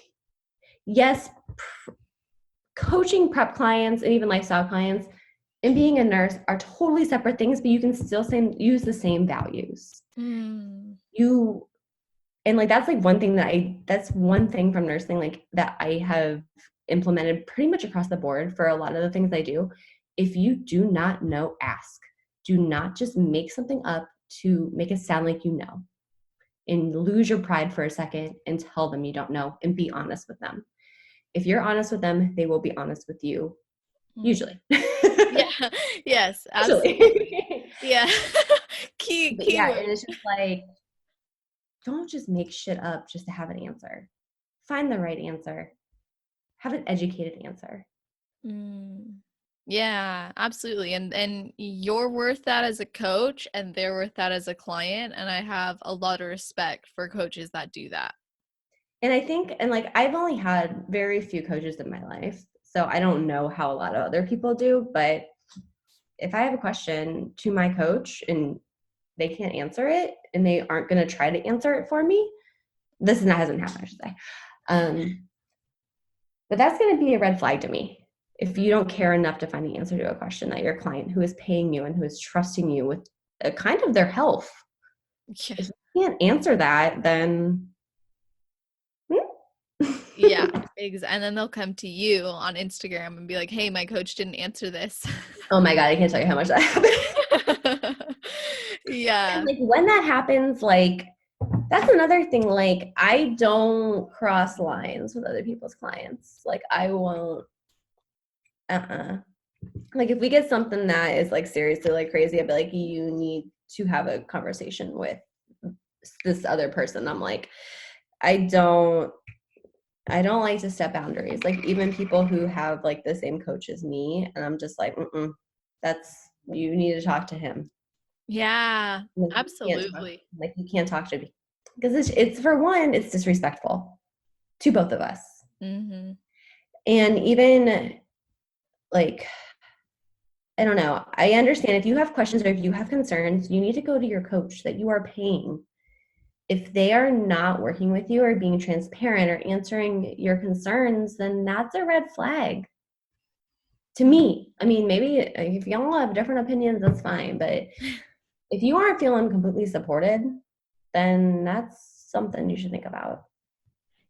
Speaker 2: yes, coaching prep clients and even lifestyle clients and being a nurse are totally separate things, but you can still use the same values. You and like that's one thing from nursing like that I have implemented pretty much across the board for a lot of the things I do. If you do not know, ask. Do not just make something up to make it sound like you know. And lose your pride for a second and tell them you don't know and be honest with them. If you're honest with them, they will be honest with you, usually.
Speaker 1: Yeah. Yes,
Speaker 2: Usually.
Speaker 1: absolutely. Yeah.
Speaker 2: But yeah,
Speaker 1: Keyword.
Speaker 2: and it's just like, don't just make shit up just to have an answer. Find the right answer. Have an educated answer.
Speaker 1: Mm. Yeah, absolutely. And you're worth that as a coach and they're worth that as a client. And I have a lot of respect for coaches that do that.
Speaker 2: And I think, and like, I've only had very few coaches in my life, so I don't know how a lot of other people do, but if I have a question to my coach and they can't answer it and they aren't going to try to answer it for me, hasn't happened, I should say. But that's going to be a red flag to me. If you don't care enough to find the answer to a question that your client who is paying you and who is trusting you with a kind of their health,
Speaker 1: Yeah.
Speaker 2: if you can't answer that, then
Speaker 1: Yeah. And then they'll come to you on Instagram and be like, hey, my coach didn't answer this.
Speaker 2: Oh my God, I can't tell you how much that happens.
Speaker 1: Yeah.
Speaker 2: And like when that happens, like that's another thing. Like I don't cross lines with other people's clients. Like I won't, like if we get something that is like seriously like crazy, I'd be like, you need to have a conversation with this other person. I'm like, I don't like to set boundaries. Like even people who have like the same coach as me, and I'm just like, you need to talk to him.
Speaker 1: Yeah,
Speaker 2: Like
Speaker 1: absolutely.
Speaker 2: you can't talk to me because it's for one, it's disrespectful to both of us.
Speaker 1: Mm-hmm.
Speaker 2: And even like, I don't know. I understand if you have questions or if you have concerns, you need to go to your coach that you are paying. If they are not working with you or being transparent or answering your concerns, then that's a red flag to me. I mean, maybe if y'all have different opinions, that's fine. But if you aren't feeling completely supported, then that's something you should think about.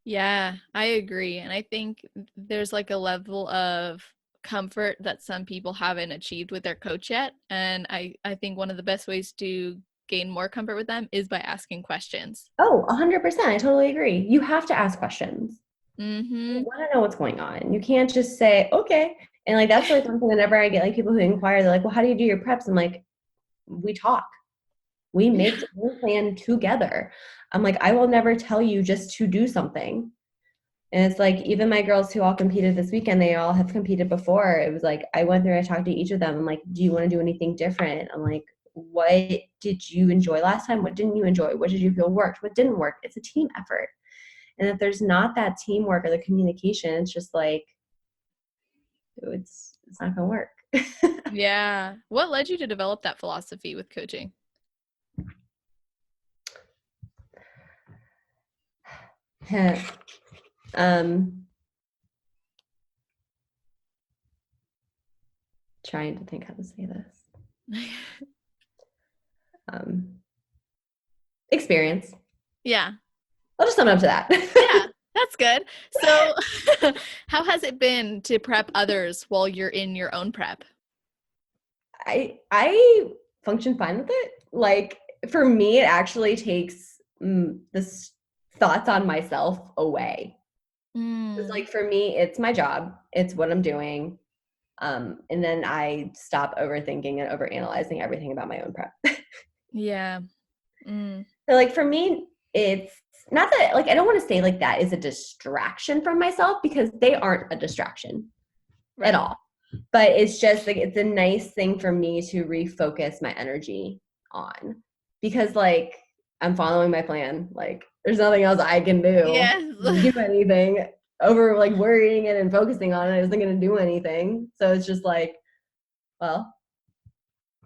Speaker 1: Yeah, I agree. And I think there's like a level of comfort that some people haven't achieved with their coach yet. And I think one of the best ways to gain more comfort with them is by asking questions.
Speaker 2: Oh, 100%. I totally agree. You have to ask questions. You
Speaker 1: Mm-hmm.
Speaker 2: want to know what's going on. You can't just say, okay. And like, that's like one thing whenever I get like people who inquire, they're like, well, how do you do your preps? I'm like, we talk. We make the game plan together. I'm like, I will never tell you just to do something. And it's like, even my girls who all competed this weekend, they all have competed before. It was like, I went through, I talked to each of them. I'm like, do you want to do anything different? I'm like, what did you enjoy last time? What didn't you enjoy? What did you feel worked? What didn't work? It's a team effort. And if there's not that teamwork or the communication, it's just like, it's not gonna work.
Speaker 1: Yeah. What led you to develop that philosophy with coaching?
Speaker 2: um Trying to think how to say this. um Experience.
Speaker 1: Yeah.
Speaker 2: I'll just sum it up to that.
Speaker 1: Yeah, that's good. So, how has it been to prep others while you're in your own prep?
Speaker 2: I function fine with it. Like for me, it actually takes this thoughts on myself away. It's
Speaker 1: Mm,
Speaker 2: like for me, it's my job. It's what I'm doing. And then I stop overthinking and overanalyzing everything about my own prep.
Speaker 1: yeah. Mm,
Speaker 2: So like for me, it's not that like I don't want to say like that is a distraction from myself because they aren't a distraction at
Speaker 1: right.
Speaker 2: all. But it's just like it's a nice thing for me to refocus my energy on because like I'm following my plan. Like there's nothing else I can do
Speaker 1: Yes.
Speaker 2: to do anything over like worrying it and focusing on it isn't going to do anything. So it's just like, well,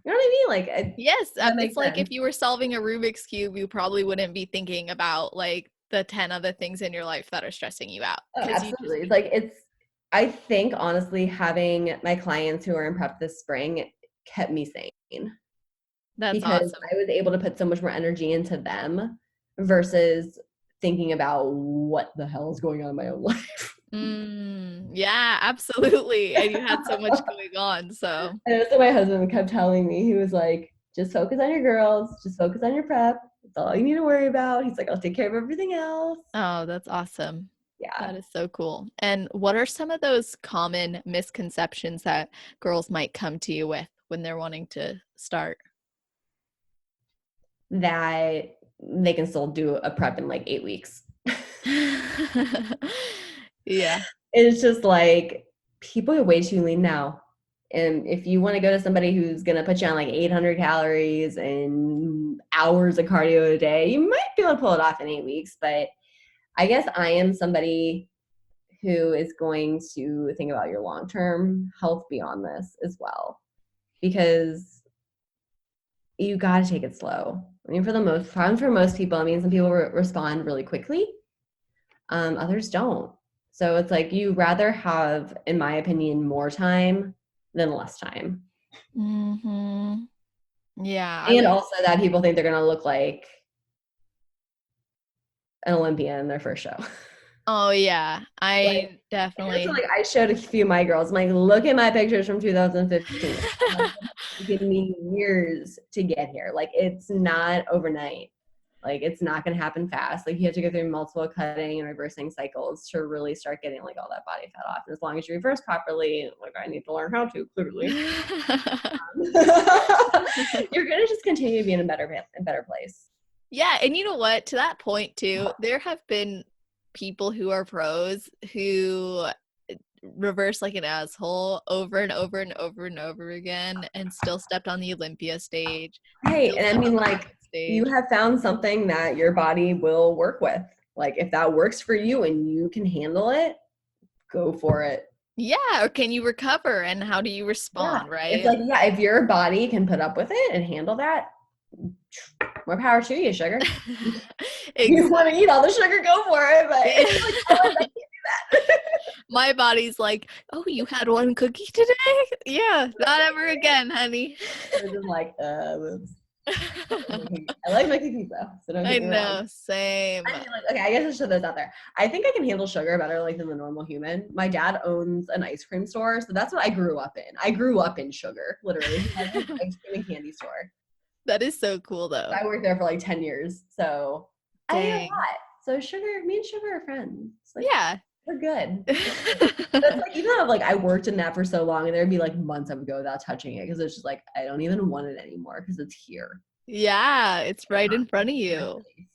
Speaker 2: you know what I mean? Like
Speaker 1: Yes,
Speaker 2: that
Speaker 1: it's
Speaker 2: makes
Speaker 1: like if
Speaker 2: sense.
Speaker 1: you were solving a Rubik's Cube, you probably wouldn't be thinking about like the 10 other things in your life that are stressing you out
Speaker 2: Oh,
Speaker 1: because you just
Speaker 2: absolutely. It's like I think honestly having my clients who are in prep this spring kept me sane
Speaker 1: that's
Speaker 2: because
Speaker 1: awesome.
Speaker 2: I was able to put so much more energy into them versus thinking about what the hell is going on in my own life.
Speaker 1: Yeah, absolutely. And you had so much going on, so.
Speaker 2: And that's what my husband kept telling me. He was like, just focus on your girls, just focus on your prep. That's all you need to worry about. He's like, I'll take care of everything else.
Speaker 1: Oh, that's awesome.
Speaker 2: Yeah.
Speaker 1: That is so cool. And what are some of those common misconceptions that girls might come to you with when they're wanting to start?
Speaker 2: That they can still do a prep in like 8 weeks.
Speaker 1: Yeah.
Speaker 2: It's just like people are way too lean now. And if you want to go to somebody who's going to put you on like 800 calories and hours of cardio a day, you might be able to pull it off in 8 weeks. But I guess I am somebody who is going to think about your long-term health beyond this as well, because you got to take it slow. I mean, for most people, I mean, some people respond really quickly, others don't. So it's like you rather have, in my opinion, more time than less time.
Speaker 1: Mm-hmm. Yeah, I
Speaker 2: And
Speaker 1: would.
Speaker 2: also that people think they're going to look like an Olympian in their first show.
Speaker 1: Oh yeah,
Speaker 2: Like,
Speaker 1: I
Speaker 2: that's
Speaker 1: definitely.
Speaker 2: like I showed a few of my girls. I'm like, look at my pictures from 2015. It's taken me years to get here. Like, it's not overnight. Like, it's not going to happen fast. Like, you have to go through multiple cutting and reversing cycles to really start getting like all that body fat off. And as long as you reverse properly, like I need to learn how to, clearly, you're going to just continue to be in a better place.
Speaker 1: Yeah, and you know what? To that point too, there have been people who are pros who reverse like an asshole over and over and over and over again and still stepped on the Olympia stage,
Speaker 2: Right.
Speaker 1: still
Speaker 2: And I
Speaker 1: stepped on
Speaker 2: mean,
Speaker 1: the
Speaker 2: like,
Speaker 1: Olympic
Speaker 2: you
Speaker 1: stage.
Speaker 2: have found something that your body will work with. Like, if that works for you and you can handle it, go for it.
Speaker 1: Yeah, or can you recover and how do you
Speaker 2: Yeah.
Speaker 1: respond,
Speaker 2: It's
Speaker 1: right?
Speaker 2: like, yeah, if your body can put up with it and handle that, more power to you, sugar. You want to
Speaker 1: Exactly.
Speaker 2: eat all the sugar, go for it. But if you're like, oh, I
Speaker 1: Yeah.
Speaker 2: can't do that.
Speaker 1: My body's like, oh, you had one cookie today? Yeah, not ever again, honey.
Speaker 2: We're just like, whoops. I like my cookies though, so don't
Speaker 1: I
Speaker 2: get me wrong.
Speaker 1: know, same.
Speaker 2: I mean, like, okay, I guess I should throw those out there. I think I can handle sugar better, like, than the normal human. My dad owns an ice cream store, so that's what I grew up in. I grew up in sugar, literally. He has an ice cream and candy store.
Speaker 1: That is so cool
Speaker 2: So
Speaker 1: though.
Speaker 2: I worked there for like 10 years. So I ate a
Speaker 1: Dang.
Speaker 2: lot. So sugar, me and sugar are friends. It's like,
Speaker 1: Yeah.
Speaker 2: we're good. We're good. But it's like, even though like I worked in that for so long, and there'd be like months I would go without touching it because it's just like I don't even want it anymore because it's here.
Speaker 1: Yeah, it's right in front of
Speaker 2: My
Speaker 1: you.
Speaker 2: face.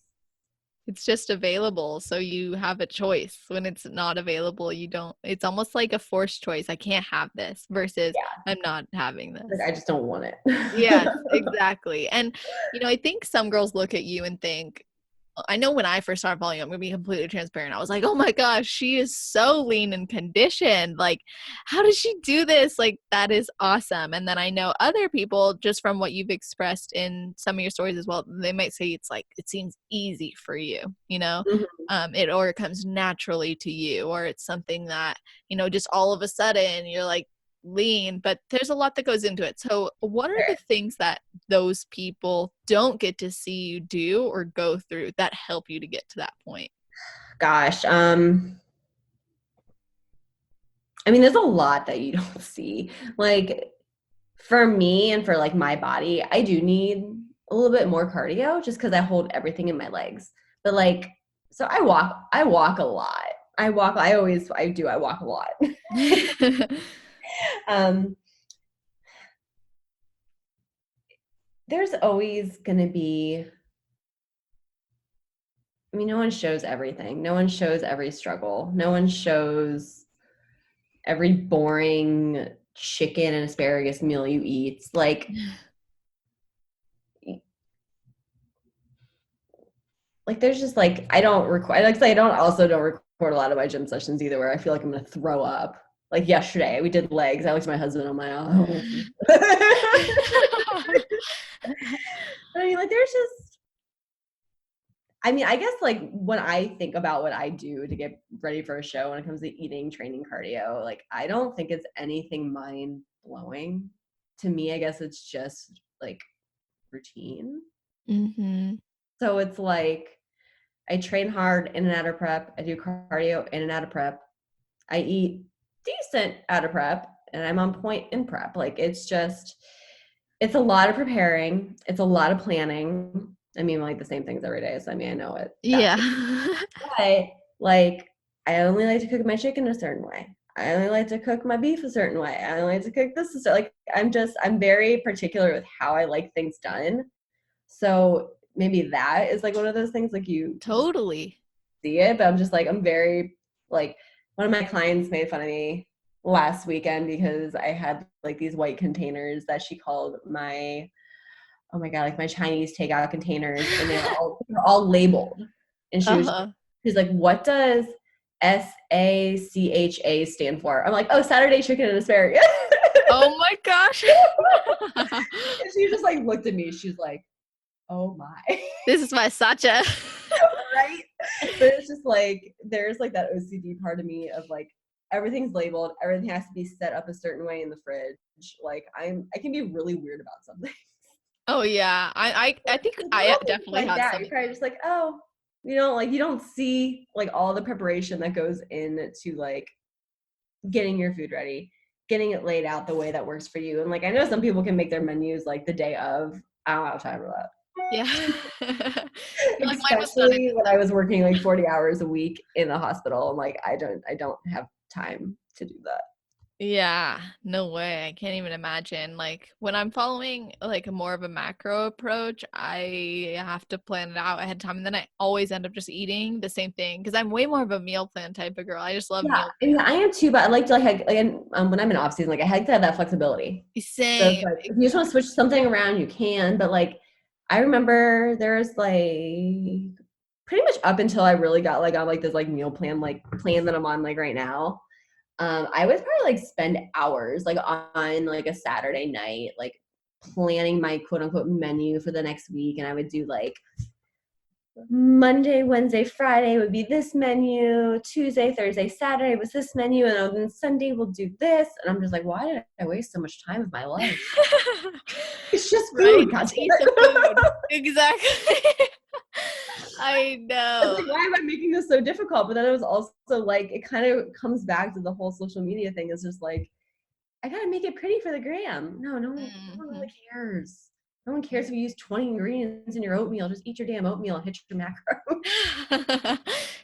Speaker 1: It's just available, so you have a choice. When it's not available, you don't. It's almost like a forced choice. I can't have this versus
Speaker 2: Yeah.
Speaker 1: I'm not having
Speaker 2: Like
Speaker 1: this.
Speaker 2: I just don't want it.
Speaker 1: Yes, exactly. And I think some girls look at you and think, I know when I first started following, I'm gonna be completely transparent. I was like, oh my gosh, she is so lean and conditioned. Like, how does she do this? Like, that is awesome. And then I know other people, just from what you've expressed in some of your stories as well, they might say it's like it seems easy for you,
Speaker 2: Mhm.
Speaker 1: it or it comes naturally to you, or it's something that, just all of a sudden you're like lean, but there's a lot that goes into it. So what are the things that those people don't get to see you do or go through that help you to get to that point?
Speaker 2: Gosh, I mean, there's a lot that you don't see. Like for me and for like my body, I do need a little bit more cardio just because I hold everything in my legs. But like, so I walk a lot. I walk a lot. um, there's always gonna be, I mean, no one shows everything. No one shows every struggle. No one shows every boring chicken and asparagus meal you eat. Like there's just like I don't record like I say I don't record a lot of my gym sessions either where I feel like I'm gonna throw up. Like yesterday we did legs. I looked at my husband, I'm like, oh. I mean, like there's just I mean, I guess like when I think about what I do to get ready for a show when it comes to eating, training, cardio, like I don't think it's anything mind blowing. To me, I guess it's just like routine.
Speaker 1: Mm-hmm.
Speaker 2: So it's like I train hard in and out of prep. I do cardio in and out of prep. I eat decent out of prep and I'm on point in prep. Like it's a lot of preparing. It's a lot of planning. I mean, like the same things every day. So I mean, I know it. That's
Speaker 1: Yeah.
Speaker 2: but like I only like to cook my chicken a certain way. I only like to cook my beef a certain way. I only like to cook this. Like I'm very particular with how I like things done. So maybe that is like one of those things like you just
Speaker 1: Totally.
Speaker 2: see it, but I'm just like I'm very like one of my clients made fun of me last weekend because I had like these white containers that she called my oh my god, like my Chinese takeout containers, and they're all labeled. And
Speaker 1: Uh-huh.
Speaker 2: she's like, what does SACHA stand for? I'm like, oh, Saturday chicken and asparagus.
Speaker 1: Oh my gosh.
Speaker 2: And she just like looked at me. She's like, oh my.
Speaker 1: This is my Sacha.
Speaker 2: Right? But it's just like there's like that OCD part of me of like everything's labeled, everything has to be set up a certain way in the fridge. Like I can be really weird about something.
Speaker 1: Oh yeah. I think I
Speaker 2: Little things
Speaker 1: definitely
Speaker 2: like
Speaker 1: had
Speaker 2: that.
Speaker 1: some.
Speaker 2: You're probably just like, oh, you don't see like all the preparation that goes into like getting your food ready, getting it laid out the way that works for you. And like I know some people can make their menus like the day of. I don't have time for that.
Speaker 1: Yeah. You're like mine was done in
Speaker 2: Especially when I was working like 40 hours a week in the hospital. I'm like, I don't have time to do that.
Speaker 1: Yeah, no way. I can't even imagine. Like when I'm following like a more of a macro approach, I have to plan it out ahead of time. And then I always end up just eating the same thing because I'm way more of a meal plan type of girl. I just love
Speaker 2: Yeah,
Speaker 1: meal
Speaker 2: and
Speaker 1: plans.
Speaker 2: I am too, but I like to when I'm in off season, like I like to have that flexibility. So it's
Speaker 1: Same.
Speaker 2: like if you just want to switch something around, you can. But like I remember there's like pretty much up until I really got like on like this like meal plan that I'm on like right now. I would probably like spend hours like on like a Saturday night, like planning my quote unquote menu for the next week. And I would do like Monday, Wednesday, Friday would be this menu. Tuesday, Thursday, Saturday was this menu. And then Sunday we'll do this. And I'm just like, why did I waste so much time of my life? It's just
Speaker 1: Right?
Speaker 2: food. God
Speaker 1: Just
Speaker 2: damn
Speaker 1: eat the
Speaker 2: it.
Speaker 1: food. Exactly. I
Speaker 2: It's
Speaker 1: know.
Speaker 2: like, why am I making this so difficult? But then it was also like, it kind of comes back to the whole social media thing. It's just like, I gotta make it pretty for the gram. No one
Speaker 1: Mhm.
Speaker 2: really cares. No one cares if you use 20 ingredients in your oatmeal. Just eat your damn oatmeal and hit your macro.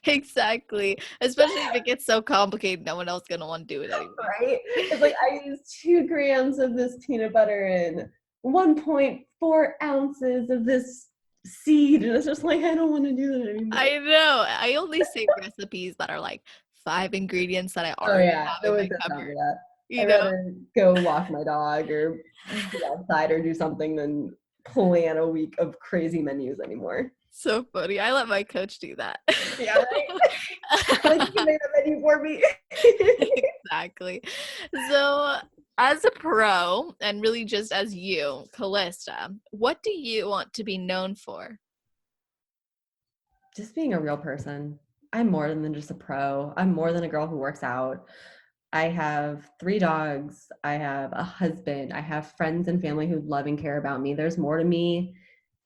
Speaker 1: Exactly. Especially if it gets so complicated, no one else gonna want to do it anyway.
Speaker 2: Right? It's like I use 2 grams of this peanut butter and 1.4 ounces of this seed. And it's just like, I don't want to do that anymore.
Speaker 1: I know. I only save recipes that are like 5 ingredients that I
Speaker 2: Oh
Speaker 1: already
Speaker 2: yeah,
Speaker 1: have
Speaker 2: no
Speaker 1: in
Speaker 2: one
Speaker 1: my
Speaker 2: says not
Speaker 1: cupboard.
Speaker 2: do that.
Speaker 1: You
Speaker 2: I'd
Speaker 1: know?
Speaker 2: rather go walk my dog or be outside or do something than plan a week of crazy menus anymore.
Speaker 1: So funny. I let my coach do that.
Speaker 2: Yeah, right. Like you can make a menu for me.
Speaker 1: Exactly. So, as a pro, and really just as you, Callista, what do you want to be known for?
Speaker 2: Just being a real person. I'm more than just a pro. I'm more than a girl who works out. I have 3 dogs. I have a husband. I have friends and family who love and care about me. There's more to me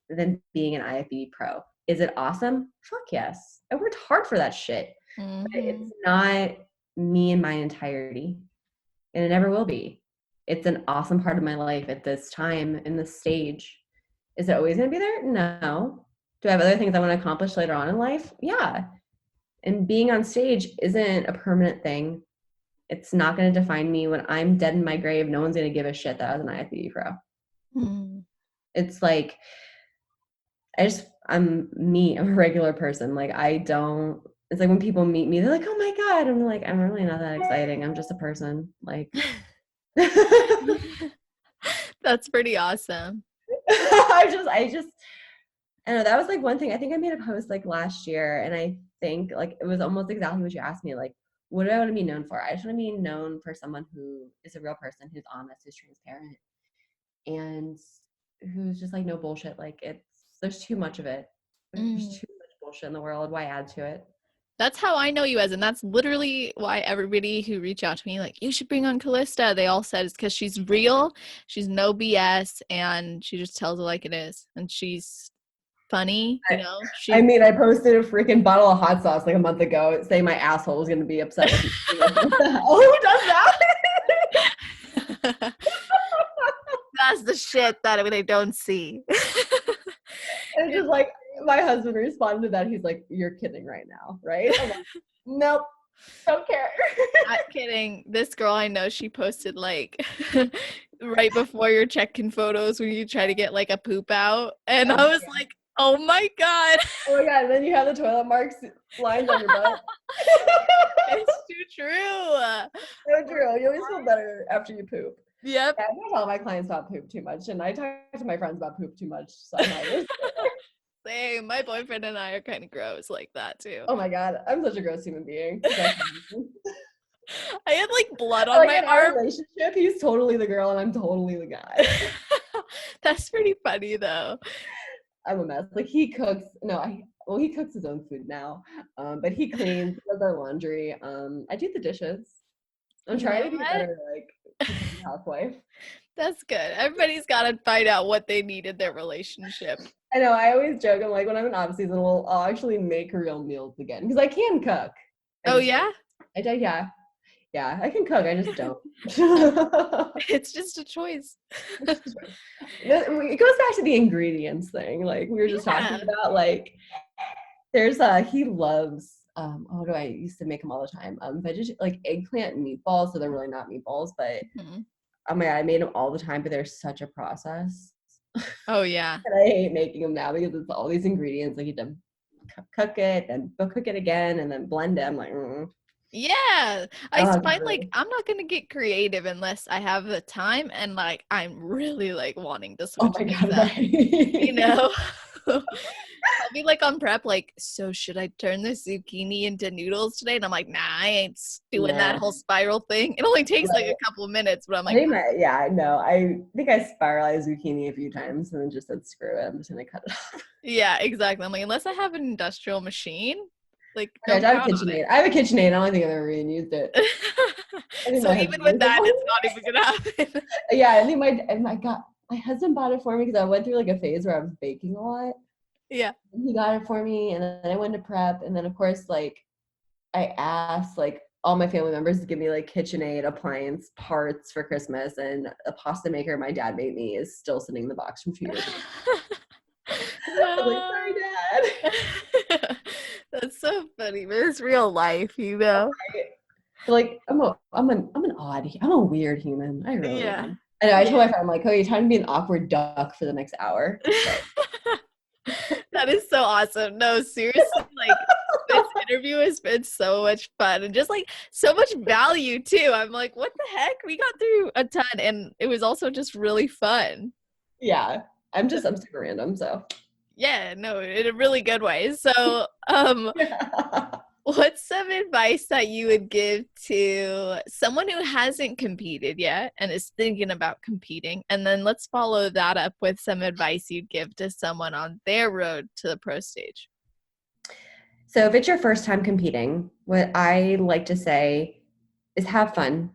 Speaker 2: than being an IFBB pro. Is it awesome? Fuck yes. I worked hard for that shit. But
Speaker 1: Hmm.
Speaker 2: it's not me in my entirety. And it never will be. It's an awesome part of my life at this time in this stage. Is it always going to be there? No. Do I have other things I want to accomplish later on in life? Yeah. And being on stage isn't a permanent thing. It's not going to define me. When I'm dead in my grave, no one's going to give a shit that I was an IFBB pro.
Speaker 1: Hmm.
Speaker 2: It's like I'm me. I'm a regular person. Like I don't. It's like when people meet me, they're like, "Oh my god!" I'm like, I'm really not that exciting. I'm just a person. Like,
Speaker 1: That's pretty awesome.
Speaker 2: I know that was like one thing. I think I made a post like last year, and I think like it was almost exactly what you asked me. Like, what do I want to be known for? I just want to be known for someone who is a real person, who's honest, who's transparent, and who's just like no bullshit. Like there's too much of it. There's
Speaker 1: Mm.
Speaker 2: too much bullshit in the world. Why add to it?
Speaker 1: That's how I know you as, and that's literally why everybody who reached out to me, like, you should bring on Callista, they all said it's because she's real, she's no BS, and she just tells it like it is. And she's funny, you know?
Speaker 2: I mean, I posted a freaking bottle of hot sauce like a month ago saying my asshole was going to be upset with me. Like, what the hell? Who does that?
Speaker 1: That's the shit that they don't see.
Speaker 2: And it's just like, my husband responded to that. He's like, you're kidding right now, right? I'm like, nope, don't care.
Speaker 1: Not kidding. This girl I know, she posted like right before your check-in photos when you try to get like a poop out. And I was like, oh my God.
Speaker 2: Oh my God. And then you have the toilet marks lines on your butt.
Speaker 1: It's too true.
Speaker 2: So true. You always feel better after you poop.
Speaker 1: Yep.
Speaker 2: Yeah, I don't tell my clients about poop too much. And I talk to my friends about poop too much. So I'm like,
Speaker 1: Same. My boyfriend and I are kind of gross like that too.
Speaker 2: oh my God. I'm such a gross human being.
Speaker 1: I had like blood on
Speaker 2: like
Speaker 1: my
Speaker 2: in our
Speaker 1: arm.
Speaker 2: relationship, he's totally the girl and I'm totally the guy.
Speaker 1: That's pretty funny though.
Speaker 2: I'm a mess. Like he cooks. He cooks his own food now. But he cleans, does our laundry. I do the dishes. I'm trying to be better, like housewife.
Speaker 1: That's good. Everybody's got to find out what they need in their relationship.
Speaker 2: I know. I always joke. I'm like, when I'm in off season, I'll actually make real meals again because I can cook.
Speaker 1: Yeah?
Speaker 2: Yeah, I can cook. I just don't.
Speaker 1: It's just a choice.
Speaker 2: It goes back to the ingredients thing. Like we were just talking about, like there's he loves I used to make them all the time. Like eggplant and meatballs, so they're really not meatballs, but oh my God, I made them all the time, but they're such a process.
Speaker 1: Oh yeah.
Speaker 2: And I hate making them now because it's all these ingredients. Like you have to cook it, then cook it again, and then blend it. I'm like,
Speaker 1: yeah. I find like I'm not gonna get creative unless I have the time and like I'm really like wanting to switch things up. You know? I'll be like on prep, like, so should I turn the zucchini into noodles today? And I'm like, nah, I ain't doing that whole spiral thing. It only takes like a couple of minutes, but I'm like,
Speaker 2: I know. I think I spiralized zucchini a few times and then just said, screw it, I'm just gonna cut it off.
Speaker 1: Yeah, exactly. I'm like, unless I have an industrial machine, like,
Speaker 2: I have a KitchenAid. I have a KitchenAid. I don't think I've ever even used it.
Speaker 1: So even with that, it's not even gonna happen.
Speaker 2: Yeah, I think my husband bought it for me because I went through like a phase where I was baking a lot.
Speaker 1: Yeah.
Speaker 2: He got it for me, and then I went to prep, and then of course, like I asked like all my family members to give me like KitchenAid appliance parts for Christmas, and a pasta maker my dad made me is still sitting in the box from 2 years ago. I was like, sorry, Dad.
Speaker 1: That's so funny, but it's real life, you know.
Speaker 2: Right. Like I'm a weird human. I really am. And I told my friend, I'm like, oh, time to be an awkward duck for the next hour.
Speaker 1: That is so awesome. No, seriously, like this interview has been so much fun and just like so much value too. I'm like, what the heck? We got through a ton and it was also just really fun.
Speaker 2: Yeah. I'm super random, so.
Speaker 1: Yeah, no, in a really good way. So, what's some advice that you would give to someone who hasn't competed yet and is thinking about competing? And then let's follow that up with some advice you'd give to someone on their road to the pro stage.
Speaker 2: So if it's your first time competing, what I like to say is have fun.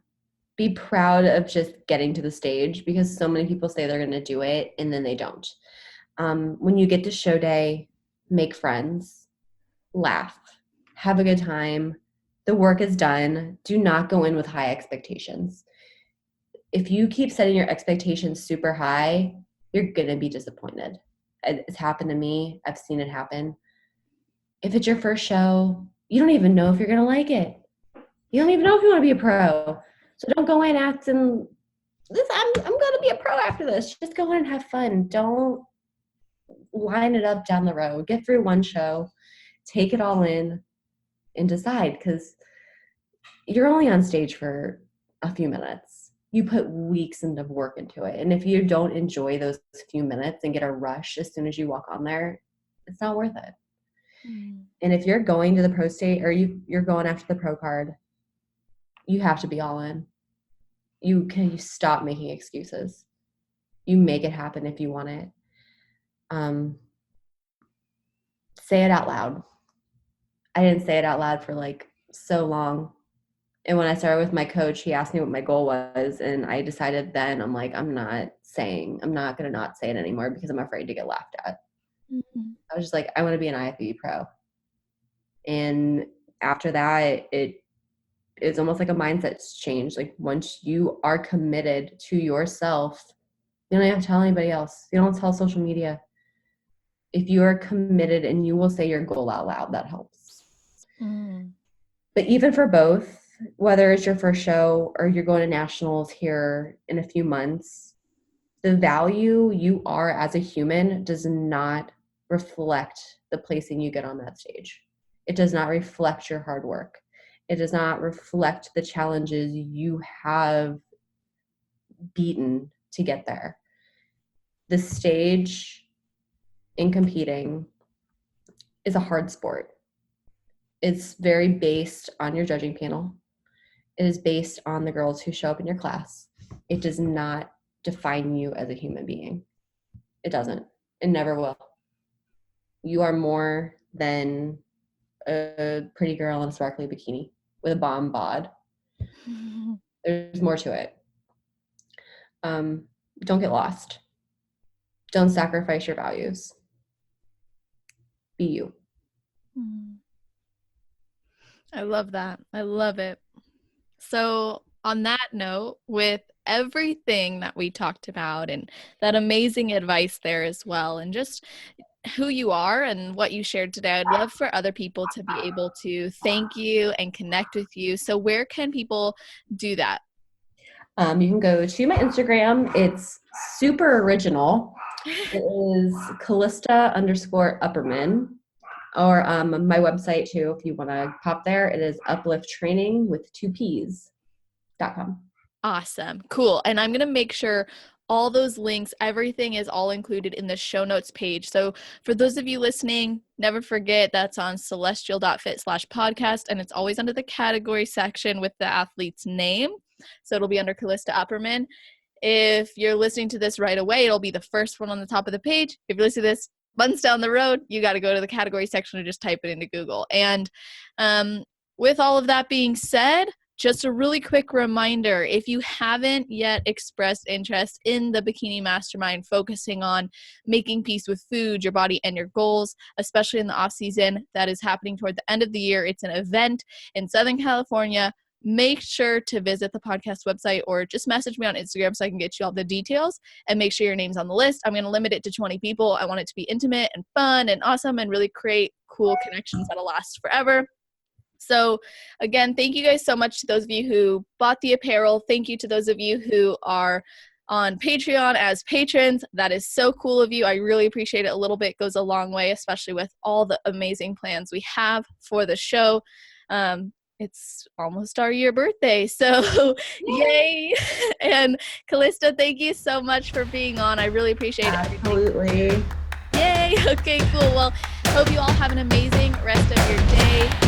Speaker 2: Be proud of just getting to the stage because so many people say they're going to do it and then they don't. When you get to show day, make friends, laugh, have a good time. The work is done. Do not go in with high expectations. If you keep setting your expectations super high, you're going to be disappointed. It's happened to me. I've seen it happen. If it's your first show, you don't even know if you're going to like it. You don't even know if you want to be a pro. So don't go in acting, I'm going to be a pro after this. Just go in and have fun. Don't line it up down the road. Get through one show, take it all in, and decide, because you're only on stage for a few minutes. You put weeks of work into it. And if you don't enjoy those few minutes and get a rush as soon as you walk on there, it's not worth it. And if you're going to the pro stage or you're going after the pro card, you have to be all in. You stop making excuses. You make it happen if you want it. Say it out loud. I didn't say it out loud for like so long. And when I started with my coach, he asked me what my goal was. And I decided then, I'm like, I'm not going to not say it anymore because I'm afraid to get laughed at. I was just like, I want to be an IFBB pro. And after that, it's almost like a mindset change. Like once you are committed to yourself, you don't have to tell anybody else. You don't tell social media. If you are committed and you will say your goal out loud, that helps. But even for both, whether it's your first show or you're going to nationals here in a few months, the value you are as a human does not reflect the placing you get on that stage. It does not reflect your hard work. It does not reflect the challenges you have beaten to get there. The stage in competing is a hard sport. It's very based on your judging panel. It is based on the girls who show up in your class. It does not define you as a human being. It doesn't. It never will. You are more than a pretty girl in a sparkly bikini with a bomb bod. There's more to it. Don't get lost. Don't sacrifice your values. Be you.
Speaker 1: I love that. I love it. So on that note, with everything that we talked about and that amazing advice there as well, and just who you are and what you shared today, I'd love for other people to be able to thank you and connect with you. So where can people do that?
Speaker 2: You can go to my Instagram. It's super original. It is Calysta_Upperman. Or my website too, if you want to pop there, it is uplifttraining with 2Ps.com.
Speaker 1: Awesome. Cool. And I'm going to make sure all those links, everything is all included in the show notes page. So for those of you listening, never forget that's on celestial.fit/podcast, and it's always under the category section with the athlete's name. So it'll be under Calysta Upperman. If you're listening to this right away, it'll be the first one on the top of the page. If you're listening to this months down the road, you got to go to the category section and just type it into Google. And with all of that being said, just a really quick reminder, if you haven't yet expressed interest in the Bikini Mastermind, focusing on making peace with food, your body, and your goals, especially in the off season that is happening toward the end of the year, it's an event in Southern California. Make sure to visit the podcast website or just message me on Instagram so I can get you all the details, and make sure your name's on the list. I'm going to limit it to 20 people. I want it to be intimate and fun and awesome and really create cool connections that'll last forever. So again, thank you guys so much to those of you who bought the apparel. Thank you to those of you who are on Patreon as patrons. That is so cool of you. I really appreciate it. A little bit goes a long way, especially with all the amazing plans we have for the show. It's almost our year birthday, so yay. And Calysta, thank you so much for being on. I really appreciate it.
Speaker 2: Absolutely.
Speaker 1: Yay. Okay, cool. Well, hope you all have an amazing rest of your day.